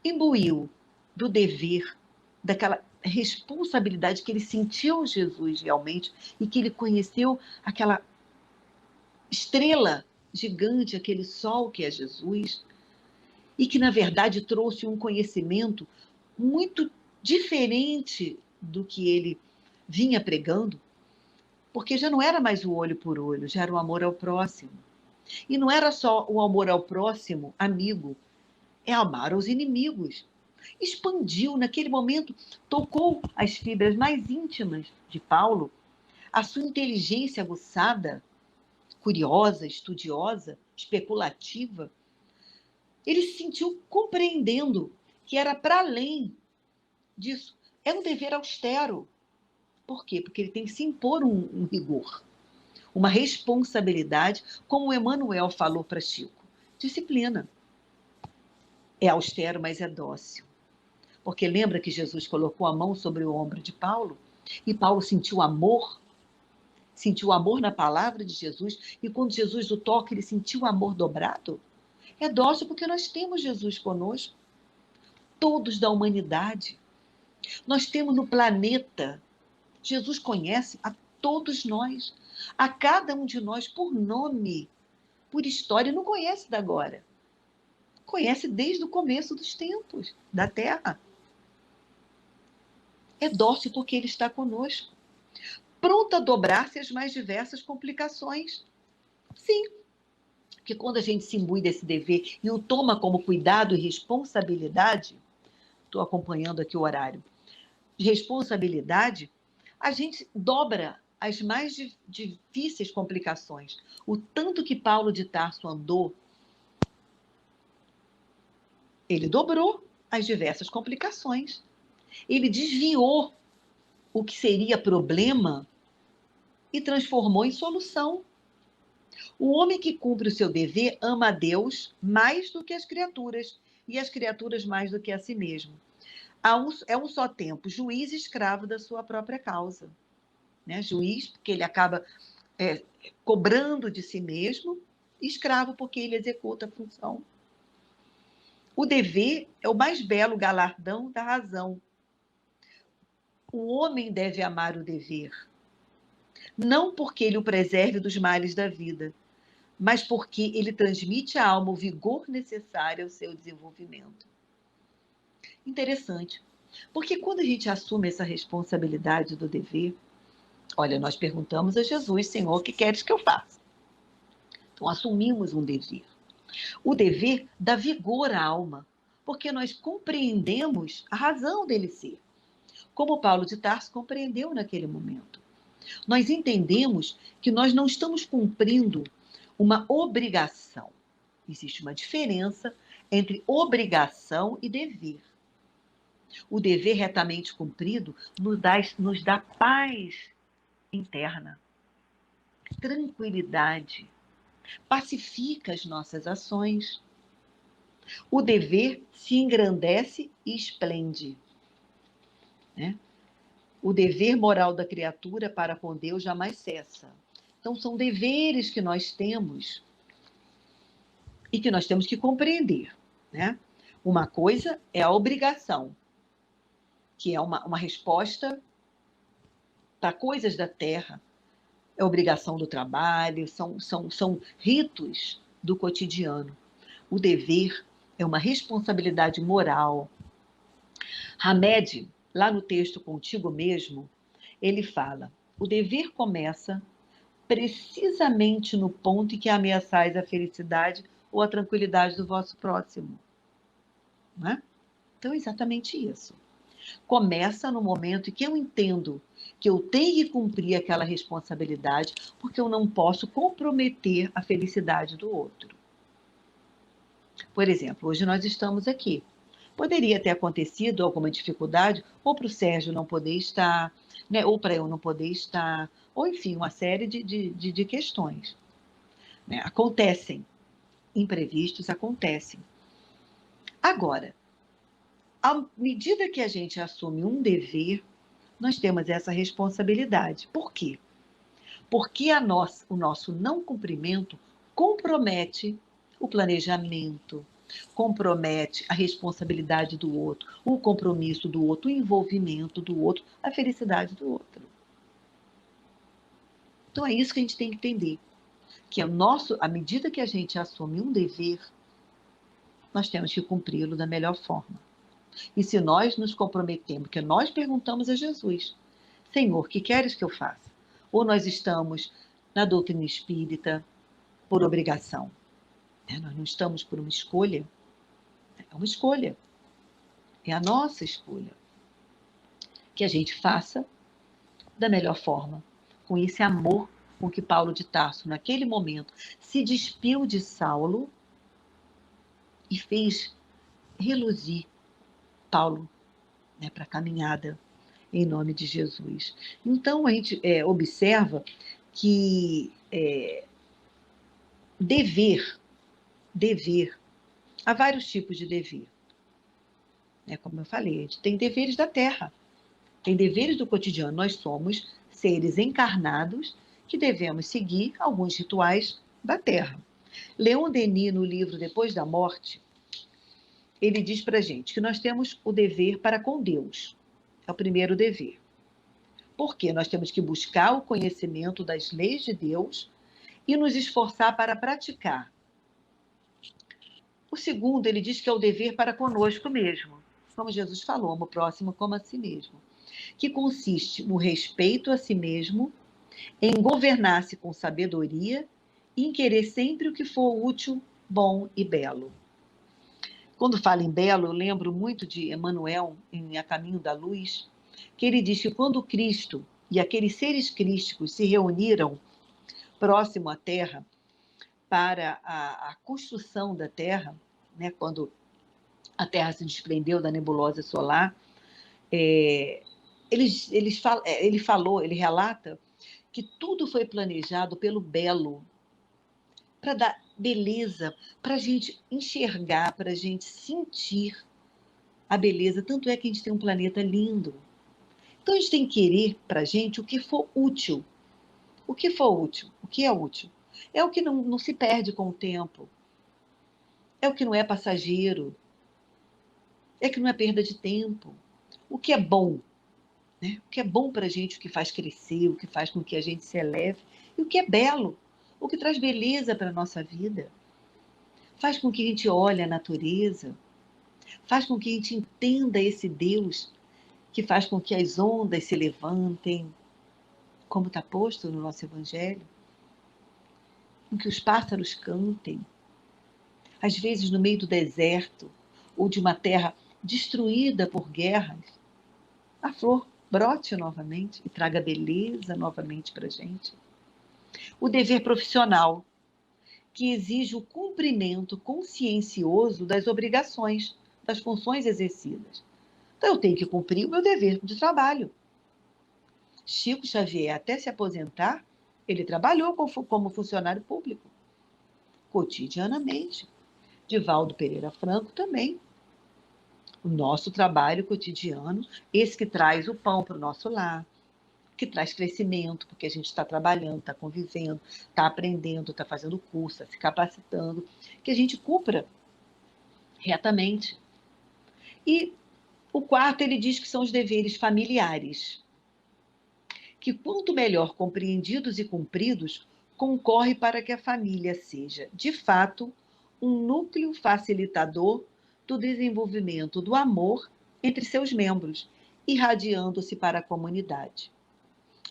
imbuiu do dever, daquela responsabilidade que ele sentiu Jesus realmente e que ele conheceu aquela estrela gigante, aquele sol que é Jesus, e que, na verdade, trouxe um conhecimento muito diferente do que ele vinha pregando, porque já não era mais o olho por olho, já era o amor ao próximo. E não era só o amor ao próximo, amigo, é amar aos inimigos. Expandiu, naquele momento, tocou as fibras mais íntimas de Paulo, a sua inteligência aguçada, curiosa, estudiosa, especulativa. Ele se sentiu compreendendo que era para além disso. É um dever austero. Por quê? Porque ele tem que se impor um rigor, uma responsabilidade, como o Emmanuel falou para Chico. Disciplina. É austero, mas é dócil. Porque lembra que Jesus colocou a mão sobre o ombro de Paulo? E Paulo sentiu amor na palavra de Jesus, e quando Jesus o toca, ele sentiu o amor dobrado? É dócil porque nós temos Jesus conosco, todos da humanidade. Nós temos no planeta, Jesus conhece a todos nós, a cada um de nós por nome, por história, não conhece da agora. Conhece desde o começo dos tempos, da Terra. É dócil porque ele está conosco, pronto a dobrar-se as mais diversas complicações. Sim, porque quando a gente se imbui desse dever e o toma como cuidado e responsabilidade, estou acompanhando aqui o horário, de responsabilidade, a gente dobra as mais difíceis complicações. O tanto que Paulo de Tarso andou, ele dobrou as diversas complicações. Ele desviou o que seria problema e transformou em solução. O homem que cumpre o seu dever ama a Deus mais do que as criaturas, e as criaturas mais do que a si mesmo. É um só tempo, juiz e escravo da sua própria causa. Né? Juiz, porque ele acaba cobrando de si mesmo, e escravo, porque ele executa a função. O dever é o mais belo galardão da razão. O homem deve amar o dever, não porque ele o preserve dos males da vida, mas porque ele transmite à alma o vigor necessário ao seu desenvolvimento. Interessante, porque quando a gente assume essa responsabilidade do dever, olha, nós perguntamos a Jesus, Senhor, o que queres que eu faça? Então, assumimos um dever. O dever dá vigor à alma, porque nós compreendemos a razão dele ser, como Paulo de Tarso compreendeu naquele momento. Nós entendemos que nós não estamos cumprindo uma obrigação. Existe uma diferença entre obrigação e dever. O dever retamente cumprido nos dá paz interna, tranquilidade, pacifica as nossas ações. O dever se engrandece e esplende. Né? O dever moral da criatura para com Deus jamais cessa. Então, são deveres que nós temos e que nós temos que compreender. Né? Uma coisa é a obrigação, que é uma resposta para coisas da terra, é obrigação do trabalho, são ritos do cotidiano. O dever é uma responsabilidade moral. Hamed, lá no texto Contigo Mesmo, ele fala: o dever começa precisamente no ponto em que ameaçais a felicidade ou a tranquilidade do vosso próximo. Não é? Então, é exatamente isso. Começa no momento em que eu entendo que eu tenho que cumprir aquela responsabilidade, porque eu não posso comprometer a felicidade do outro. Por exemplo, hoje nós estamos aqui. Poderia ter acontecido alguma dificuldade, ou para o Sérgio não poder estar, né, ou para eu não poder estar, ou enfim, uma série de questões. Né? Acontecem, imprevistos acontecem. Agora, à medida que a gente assume um dever, nós temos essa responsabilidade. Por quê? Porque o nosso não cumprimento compromete o planejamento, compromete a responsabilidade do outro, o compromisso do outro, o envolvimento do outro, a felicidade do outro. Então é isso que a gente tem que entender, que à medida que a gente assume um dever, nós temos que cumpri-lo da melhor forma. E se nós nos comprometemos, que nós perguntamos a Jesus, Senhor, que queres que eu faça? Ou nós estamos na doutrina espírita por obrigação, né? Nós não estamos por uma escolha, é uma escolha, é a nossa escolha. Que a gente faça da melhor forma, com esse amor com que Paulo de Tarso, naquele momento, se despiu de Saulo e fez reluzir Paulo, né, para a caminhada em nome de Jesus. Então, a gente observa que dever, há vários tipos de dever. Como eu falei, a gente tem deveres da terra, tem deveres do cotidiano. Nós somos seres encarnados que devemos seguir alguns rituais da terra. Leon Denis, no livro Depois da Morte, ele diz para a gente que nós temos o dever para com Deus. É o primeiro dever. Porque nós temos que buscar o conhecimento das leis de Deus e nos esforçar para praticar. O segundo, ele diz que é o dever para conosco mesmo. Como Jesus falou, amo o próximo como a si mesmo. Que consiste no respeito a si mesmo, em governar-se com sabedoria e em querer sempre o que for útil, bom e belo. Quando falo em belo, eu lembro muito de Emmanuel, em A Caminho da Luz, que ele diz que quando Cristo e aqueles seres crísticos se reuniram próximo à Terra para a construção da Terra, né, quando a Terra se desprendeu da nebulosa solar, ele relata que tudo foi planejado pelo belo, para dar beleza, para a gente enxergar, para a gente sentir a beleza. Tanto é que a gente tem um planeta lindo. Então, a gente tem que querer para a gente o que for útil. O que for útil? O que é útil? É o que não se perde com o tempo. É o que não é passageiro. É o que não é perda de tempo. O que é bom, né? O que é bom para a gente, o que faz crescer, o que faz com que a gente se eleve. E o que é belo, o que traz beleza para a nossa vida. Faz com que a gente olhe a natureza. Faz com que a gente entenda esse Deus que faz com que as ondas se levantem, como está posto no nosso Evangelho, com que os pássaros cantem, às vezes no meio do deserto ou de uma terra destruída por guerras, a flor brote novamente e traga beleza novamente para a gente. O dever profissional, que exige o cumprimento consciencioso das obrigações, das funções exercidas. Então, eu tenho que cumprir o meu dever de trabalho. Chico Xavier, até se aposentar, ele trabalhou como funcionário público, cotidianamente. Divaldo Pereira Franco também. O nosso trabalho cotidiano, esse que traz o pão para o nosso lar, que traz crescimento, porque a gente está trabalhando, está convivendo, está aprendendo, está fazendo curso, está se capacitando, que a gente cumpra retamente. E o quarto, ele diz que são os deveres familiares, que quanto melhor compreendidos e cumpridos, concorre para que a família seja, de fato, um núcleo facilitador do desenvolvimento do amor entre seus membros, irradiando-se para a comunidade.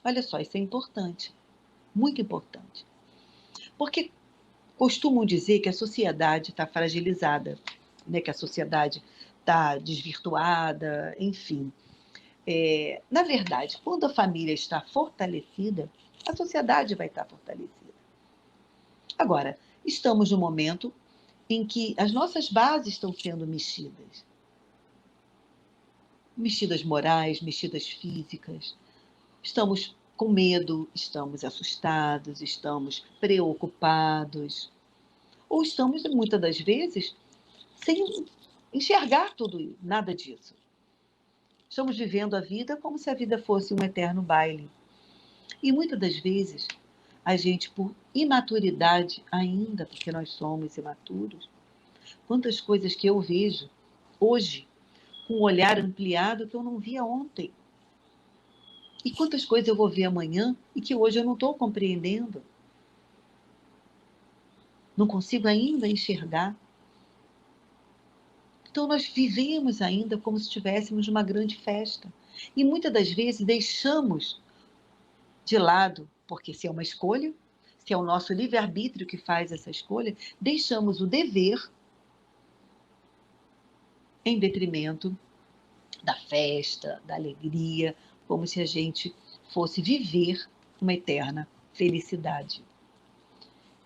Olha só, isso é importante, muito importante. Porque costumam dizer que a sociedade está fragilizada, né? Que a sociedade está desvirtuada, enfim. Na verdade, quando a família está fortalecida, a sociedade vai estar fortalecida. Agora, estamos num momento em que as nossas bases estão sendo mexidas. Mexidas morais, mexidas físicas. Estamos com medo, estamos assustados, estamos preocupados. Ou estamos, muitas das vezes, sem enxergar tudo, nada disso. Estamos vivendo a vida como se a vida fosse um eterno baile. E muitas das vezes, a gente, por imaturidade ainda, porque nós somos imaturos, quantas coisas que eu vejo hoje, com um olhar ampliado que eu não via ontem. E quantas coisas eu vou ver amanhã e que hoje eu não estou compreendendo. Não consigo ainda enxergar. Então, nós vivemos ainda como se estivéssemos numa grande festa. E muitas das vezes deixamos de lado, porque se é uma escolha, se é o nosso livre-arbítrio que faz essa escolha, deixamos o dever em detrimento da festa, da alegria, como se a gente fosse viver uma eterna felicidade.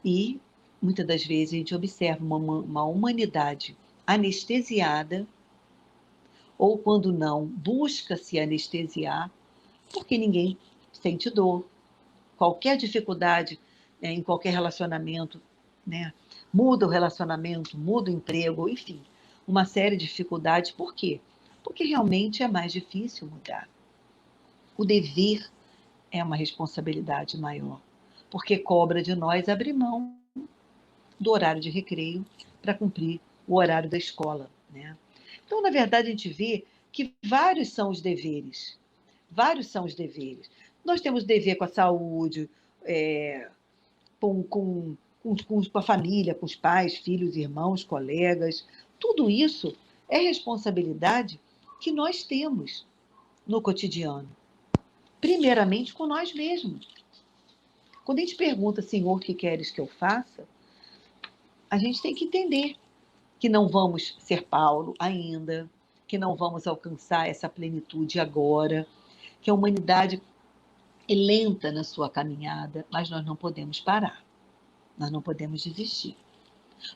E muitas das vezes a gente observa uma humanidade anestesiada, ou quando não, busca se anestesiar, porque ninguém sente dor. Qualquer dificuldade, né, em qualquer relacionamento, né, muda o relacionamento, muda o emprego, enfim, uma série de dificuldades. Por quê? Porque realmente é mais difícil mudar. O dever é uma responsabilidade maior, porque cobra de nós abrir mão do horário de recreio para cumprir o horário da escola, né? Então, na verdade, a gente vê que vários são os deveres. Vários são os deveres. Nós temos dever com a saúde, é, com a família, com os pais, filhos, irmãos, colegas. Tudo isso é responsabilidade que nós temos no cotidiano. Primeiramente com nós mesmos. Quando a gente pergunta, Senhor, o que queres que eu faça? A gente tem que entender que não vamos ser Paulo ainda, que não vamos alcançar essa plenitude agora, que a humanidade é lenta na sua caminhada, mas nós não podemos parar, nós não podemos desistir,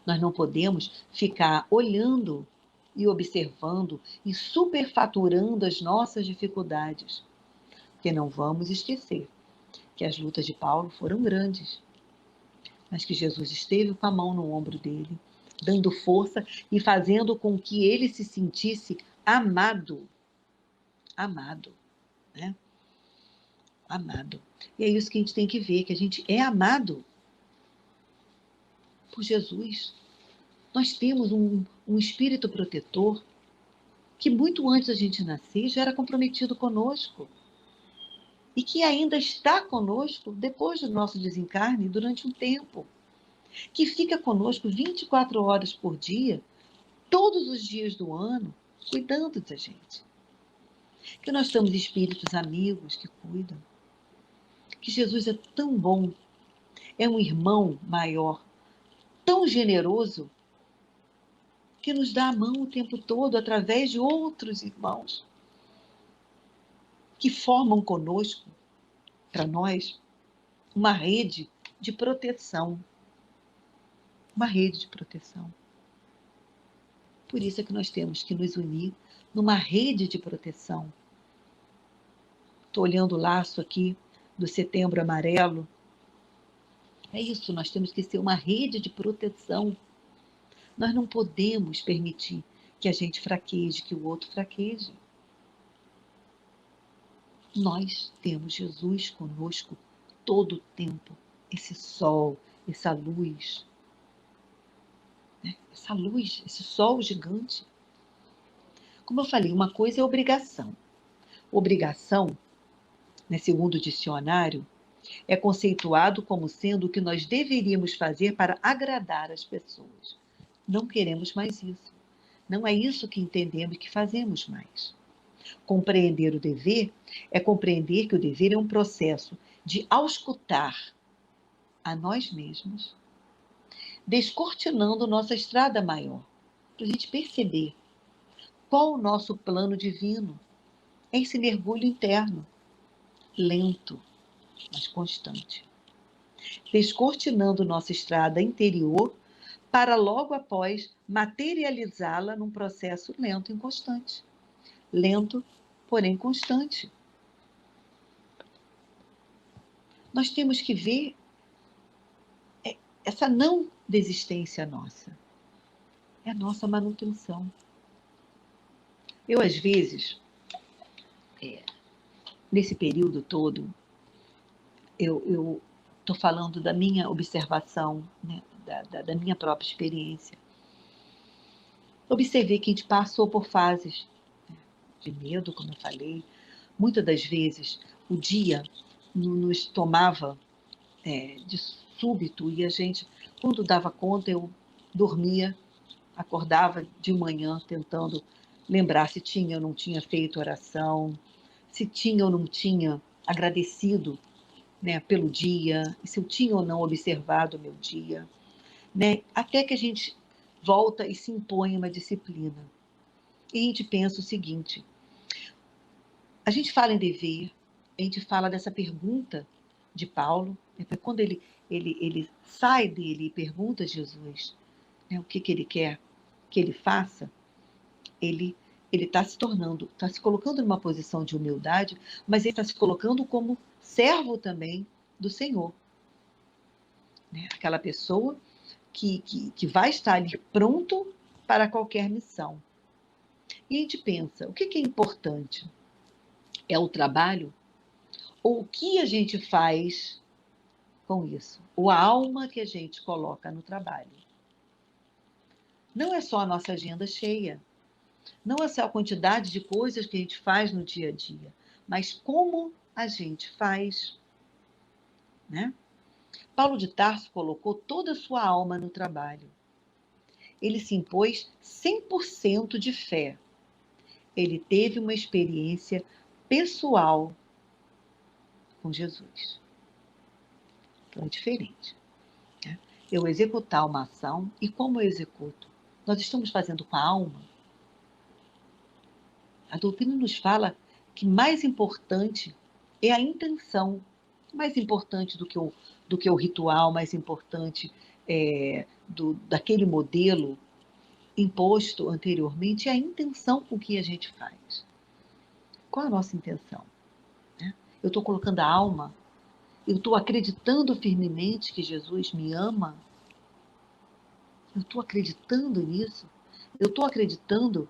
nós não podemos ficar olhando e observando e superfaturando as nossas dificuldades, porque não vamos esquecer que as lutas de Paulo foram grandes, mas que Jesus esteve com a mão no ombro dele, dando força e fazendo com que ele se sentisse amado, amado, né? Amado. E é isso que a gente tem que ver, que a gente é amado por Jesus. Nós temos um espírito protetor que muito antes da gente nascer já era comprometido conosco e que ainda está conosco depois do nosso desencarne durante um tempo, que fica conosco 24 horas por dia, todos os dias do ano, cuidando da gente. Que nós temos espíritos amigos que cuidam. Que Jesus é tão bom, é um irmão maior, tão generoso, que nos dá a mão o tempo todo através de outros irmãos que formam conosco, para nós, uma rede de proteção. Uma rede de proteção. Por isso é que nós temos que nos unir numa rede de proteção. Estou olhando o laço aqui do Setembro Amarelo. É isso, nós temos que ser uma rede de proteção. Nós não podemos permitir que a gente fraqueje, que o outro fraqueje. Nós temos Jesus conosco todo o tempo. Esse sol, essa luz, né? Essa luz, esse sol gigante. Como eu falei, uma coisa é obrigação. Obrigação, né, segundo o dicionário, é conceituado como sendo o que nós deveríamos fazer para agradar as pessoas. Não queremos mais isso. Não é isso que entendemos que fazemos mais. Compreender o dever é compreender que o dever é um processo de auscultar a nós mesmos, descortinando nossa estrada maior, para a gente perceber qual o nosso plano divino. É esse mergulho interno, lento, mas constante. Descortinando nossa estrada interior para logo após materializá-la num processo lento e constante. Lento, porém constante. Nós temos que ver essa não desistência nossa. É a nossa manutenção. Eu, às vezes, nesse período todo, eu estou falando da minha observação, né, da minha própria experiência. Observei que a gente passou por fases, né, de medo, como eu falei. Muitas das vezes, o dia nos tomava de súbito e a gente, quando dava conta, eu dormia, acordava de manhã tentando lembrar se tinha ou não tinha feito oração, se tinha ou não tinha agradecido, né, pelo dia, se eu tinha ou não observado o meu dia, né? Até que a gente volta e se impõe uma disciplina. E a gente pensa o seguinte: a gente fala em dever, a gente fala dessa pergunta de Paulo, né? Quando ele sai dele e pergunta a Jesus, né, o que, que ele quer que ele faça, ele está se tornando, está se colocando numa posição de humildade, mas ele está se colocando como servo também do Senhor, né? Aquela pessoa que vai estar ali pronto para qualquer missão. E a gente pensa, o que é importante? É o trabalho? Ou o que a gente faz com isso? Ou a alma que a gente coloca no trabalho? Não é só a nossa agenda cheia, não é só a quantidade de coisas que a gente faz no dia a dia, mas como a gente faz, né? Paulo de Tarso colocou toda a sua alma no trabalho. Ele se impôs 100% de fé. Ele teve uma experiência pessoal com Jesus. Então é diferente, né? Eu executar uma ação e como eu executo? Nós estamos fazendo com a alma? A doutrina nos fala que mais importante é a intenção, mais importante do que o ritual, mais importante daquele modelo imposto anteriormente, é a intenção com que a gente faz. Qual a nossa intenção, né? Eu estou colocando a alma, eu estou acreditando firmemente que Jesus me ama, eu estou acreditando nisso, eu estou acreditando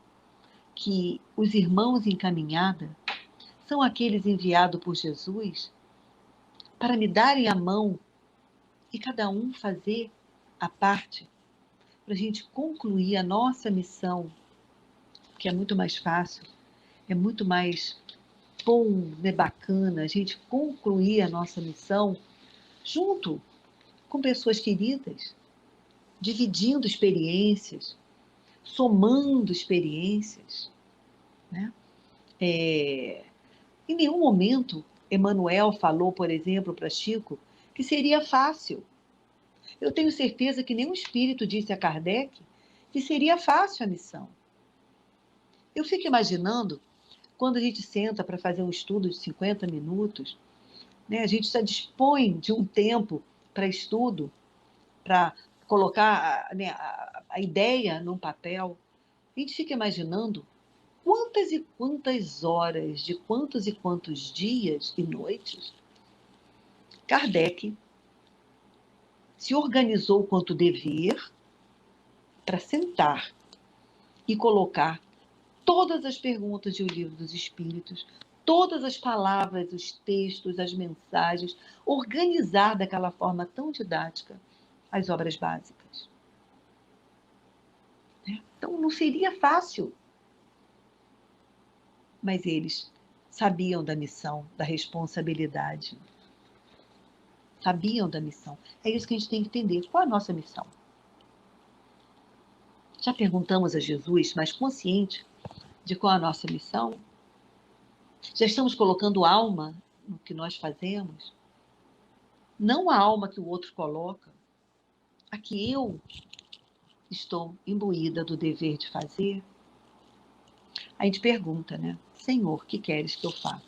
que os irmãos em caminhada são aqueles enviados por Jesus para me darem a mão e cada um fazer a parte para a gente concluir a nossa missão, que é muito mais fácil, é muito mais bom, né, bacana a gente concluir a nossa missão junto com pessoas queridas, dividindo experiências, somando experiências, né? Em nenhum momento Emmanuel falou, por exemplo, para Chico, que seria fácil. Eu tenho certeza que nenhum espírito disse a Kardec que seria fácil a missão. Eu fico imaginando, quando a gente senta para fazer um estudo de 50 minutos, né, a gente já dispõe de um tempo para estudo, para colocar, né, a ideia num papel. A gente fica imaginando quantas e quantas horas, de quantos e quantos dias e noites Kardec se organizou quanto dever para sentar e colocar todas as perguntas de O Livro dos Espíritos, todas as palavras, os textos, as mensagens, organizar daquela forma tão didática as obras básicas. Então, não seria fácil, mas eles sabiam da missão, da responsabilidade. Sabiam da missão. É isso que a gente tem que entender. Qual é a nossa missão? Já perguntamos a Jesus, mas consciente de qual é a nossa missão? Já estamos colocando alma no que nós fazemos? Não a alma que o outro coloca, a que eu estou imbuída do dever de fazer? A gente pergunta, né? Senhor, o que queres que eu faça?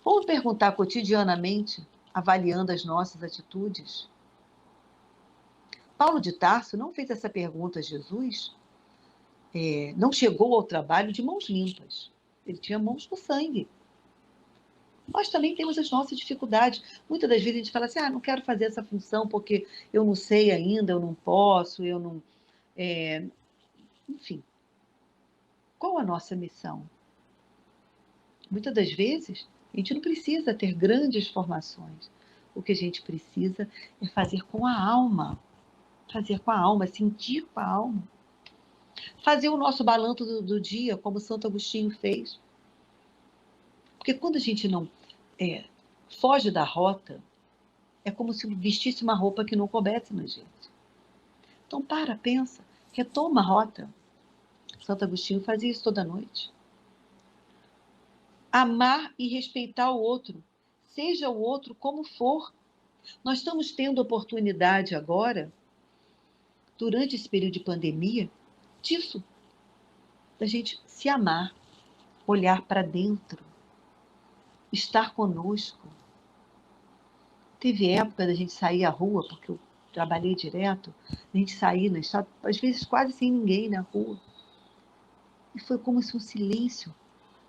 Vamos perguntar cotidianamente, avaliando as nossas atitudes? Paulo de Tarso não fez essa pergunta a Jesus, não chegou ao trabalho de mãos limpas. Ele tinha mãos no sangue. Nós também temos as nossas dificuldades. Muitas das vezes a gente fala assim, não quero fazer essa função porque eu não sei ainda, eu não posso, eu não... Enfim, qual a nossa missão? Muitas das vezes, a gente não precisa ter grandes formações. O que a gente precisa é fazer com a alma. Fazer com a alma, sentir com a alma. Fazer o nosso balanço do dia, como Santo Agostinho fez. Porque quando a gente não foge da rota, é como se vestisse uma roupa que não coubesse na gente. Então, pensa, retoma a rota. Santo Agostinho fazia isso toda noite. amar e respeitar o outro, seja o outro como for. Nós estamos tendo oportunidade agora, durante esse período de pandemia, disso, da gente se amar, olhar para dentro, estar conosco. Teve época da gente sair à rua, porque eu trabalhei direto, a gente sair na estrada, às vezes quase sem ninguém na rua. E foi como se um silêncio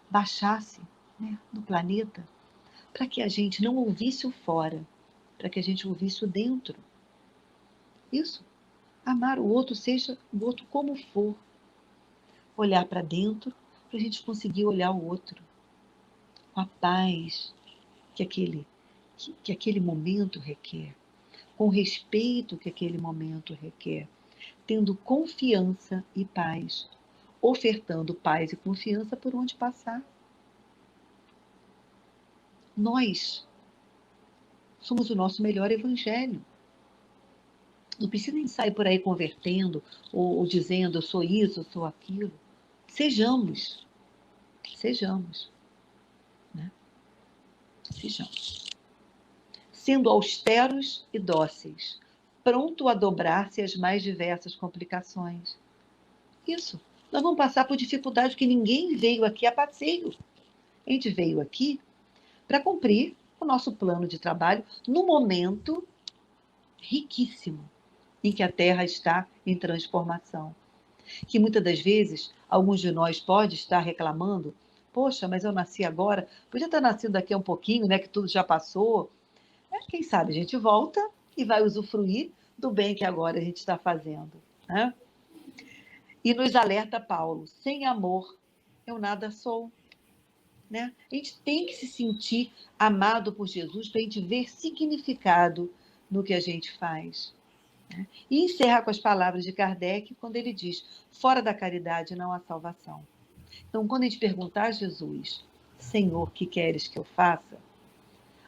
baixasse, né, no planeta, para que a gente não ouvisse o fora, para que a gente ouvisse o dentro. Isso. Amar o outro, seja o outro como for. Olhar para dentro, para a gente conseguir olhar o outro. Com a paz que aquele momento requer. Com o respeito que aquele momento requer. Tendo confiança e paz. Ofertando paz e confiança por onde passar. Nós somos o nosso melhor evangelho. Não precisa nem sair por aí convertendo ou dizendo eu sou isso, eu sou aquilo. Sejamos, né? Sejamos. Sendo austeros e dóceis, pronto a dobrar-se às mais diversas complicações. Isso. Nós vamos passar por dificuldades que ninguém veio aqui a passeio. A gente veio aqui para cumprir o nosso plano de trabalho no momento riquíssimo em que a Terra está em transformação. Que muitas das vezes, alguns de nós pode estar reclamando, poxa, mas eu nasci agora, podia ter nascido daqui a um pouquinho, né, que tudo já passou. Quem sabe a gente volta e vai usufruir do bem que agora a gente está fazendo. Né? E nos alerta Paulo, sem amor eu nada sou. Né? A gente tem que se sentir amado por Jesus para a gente ver significado no que a gente faz. Né? E encerrar com as palavras de Kardec, quando ele diz, fora da caridade não há salvação. Então, quando a gente perguntar a Jesus, Senhor, que queres que eu faça?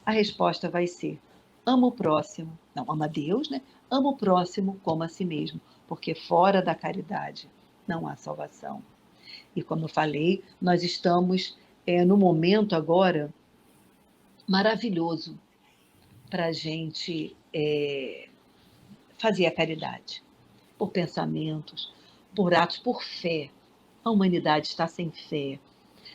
A resposta vai ser, ama o próximo. Não, ama Deus, né? Ama o próximo como a si mesmo, porque fora da caridade não há salvação. E como eu falei, nós estamos no momento agora maravilhoso para a gente fazer a caridade. Por pensamentos, por atos, por fé. A humanidade está sem fé.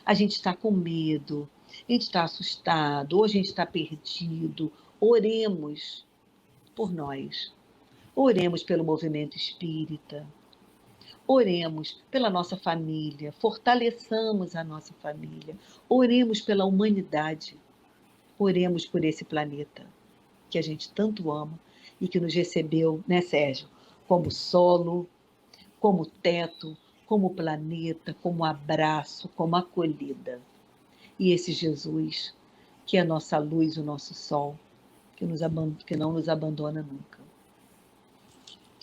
A gente está com medo, a gente está assustado, ou a gente está perdido. Oremos por nós. Oremos pelo movimento espírita. Oremos pela nossa família, fortaleçamos a nossa família. Oremos pela humanidade. Oremos por esse planeta que a gente tanto ama e que nos recebeu, né, Sérgio? Como solo, como teto, como planeta, como abraço, como acolhida. E esse Jesus, que é a nossa luz, o nosso sol, que não nos abandona nunca.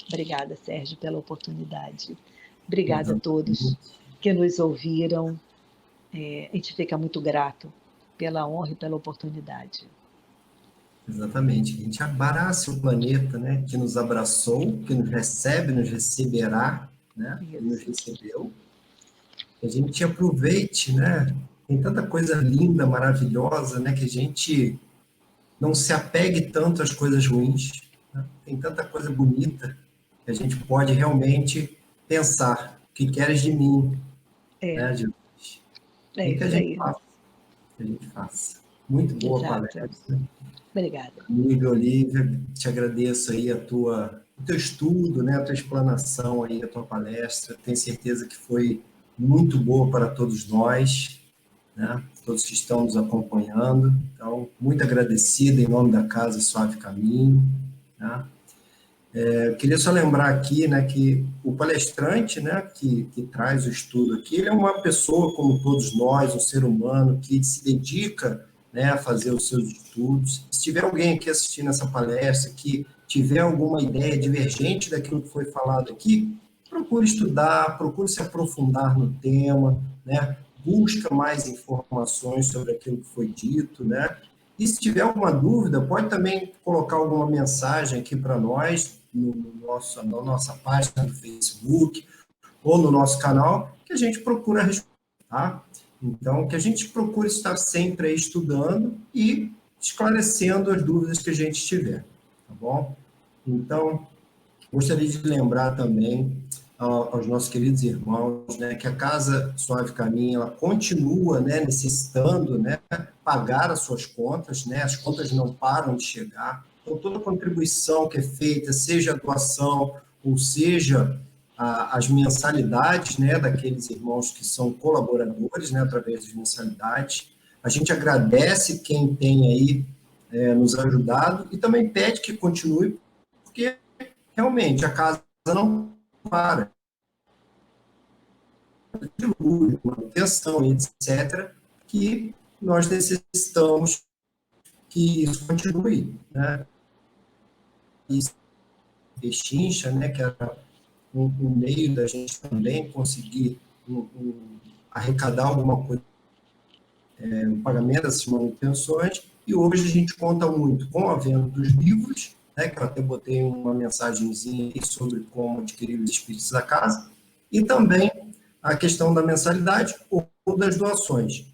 Obrigada, Sérgio, pela oportunidade. Obrigada a todos que nos ouviram. A gente fica muito grato pela honra e pela oportunidade. Exatamente. A gente abraça o planeta, né, que nos abraçou, que nos recebe, nos receberá, né, que nos recebeu. Que a gente aproveite, né, tem tanta coisa linda, maravilhosa, né, que a gente não se apegue tanto às coisas ruins, né? Tem tanta coisa bonita que a gente pode realmente pensar, o que queres de mim, né, Jesus? E que a gente faça, que a gente faça. Muito boa palestra. Obrigada. Amiga Olívia, te agradeço aí o teu estudo, né, a tua explanação aí, a tua palestra. Tenho certeza que foi muito boa para todos nós, né, todos que estão nos acompanhando. Então, muito agradecido em nome da Casa Suave Caminho. Né. Eu queria só lembrar aqui, né, que o palestrante, né, que traz o estudo aqui, ele é uma pessoa como todos nós, um ser humano que se dedica, né, a fazer os seus estudos. Se tiver alguém aqui assistindo essa palestra que tiver alguma ideia divergente daquilo que foi falado aqui, procure estudar, procure se aprofundar no tema, né, busca mais informações sobre aquilo que foi dito, né, e se tiver alguma dúvida, pode também colocar alguma mensagem aqui para nós, na nossa página do Facebook ou no nosso canal, que a gente procura responder, tá? Então, que a gente procure estar sempre aí estudando e esclarecendo as dúvidas que a gente tiver, tá bom? Então, gostaria de lembrar também aos nossos queridos irmãos, né, que a Casa Suave Caminho, ela continua, né, necessitando, né, pagar as suas contas, né, as contas não param de chegar, então toda contribuição que é feita, seja a doação, ou seja as mensalidades, né, daqueles irmãos que são colaboradores, né, através das mensalidades, a gente agradece quem tem aí nos ajudado e também pede que continue, porque realmente a casa não para de luz, manutenção, etc., que nós necessitamos que isso continue, né? Isso pechincha, né, que era um meio da gente também conseguir arrecadar alguma coisa, o pagamento dessas manutenções, e hoje a gente conta muito com a venda dos livros, né, que eu até botei uma mensagenzinha aí sobre como adquirir os espíritos da casa, e também a questão da mensalidade ou das doações.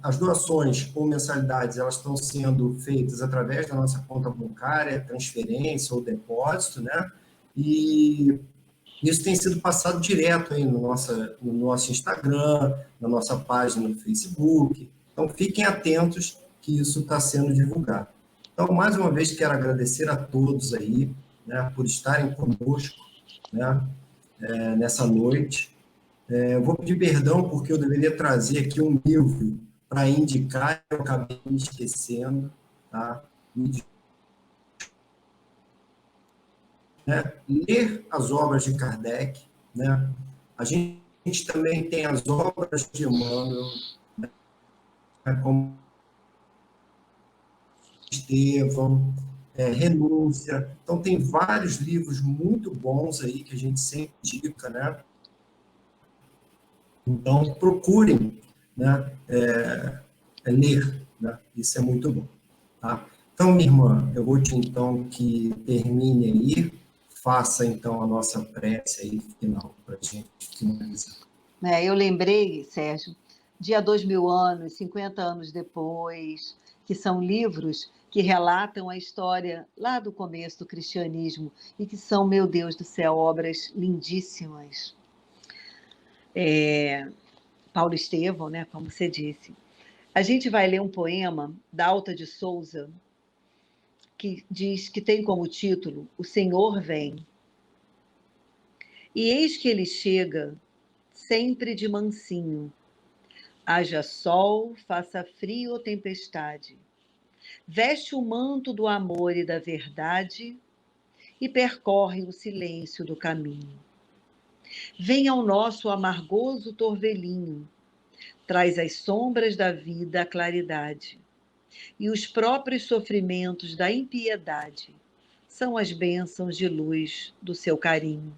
As doações ou mensalidades, elas estão sendo feitas através da nossa conta bancária, transferência ou depósito, né? E isso tem sido passado direto aí no nosso Instagram, na nossa página no Facebook. Então, fiquem atentos que isso está sendo divulgado. Então, mais uma vez, quero agradecer a todos aí, né, por estarem conosco, né, nessa noite. Eu vou pedir perdão porque eu deveria trazer aqui um livro para indicar, eu acabei me esquecendo, tá? Né? Ler as obras de Kardec, né? A gente também tem as obras de Emmanuel, né? Como Estevão, Renúncia. Então, tem vários livros muito bons aí que a gente sempre indica, né? Então, procurem, né? Ler, né? Isso é muito bom, tá? Então, minha irmã, eu vou te, então, que termine aí, faça, então, a nossa prece aí final, para a gente finalizar. Eu lembrei, Sérgio, de há 2000 anos, 50 anos depois, que são livros que relatam a história lá do começo do cristianismo e que são, meu Deus do céu, obras lindíssimas. Paulo Estevão, né, como você disse. A gente vai ler um poema da Alta de Souza que diz que tem como título O Senhor Vem. E eis que ele chega, sempre de mansinho, haja sol, faça frio ou tempestade, veste o manto do amor e da verdade e percorre o silêncio do caminho. Vem ao nosso amargoso torvelinho, traz as sombras da vida à claridade, e os próprios sofrimentos da impiedade são as bênçãos de luz do seu carinho.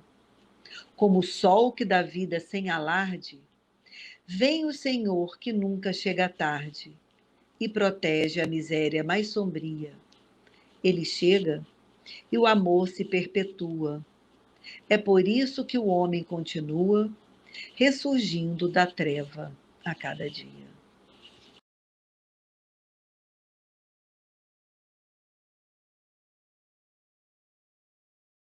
Como o sol que dá vida sem alarde, vem o Senhor que nunca chega tarde e protege a miséria mais sombria. Ele chega e o amor se perpetua. É por isso que o homem continua ressurgindo da treva a cada dia.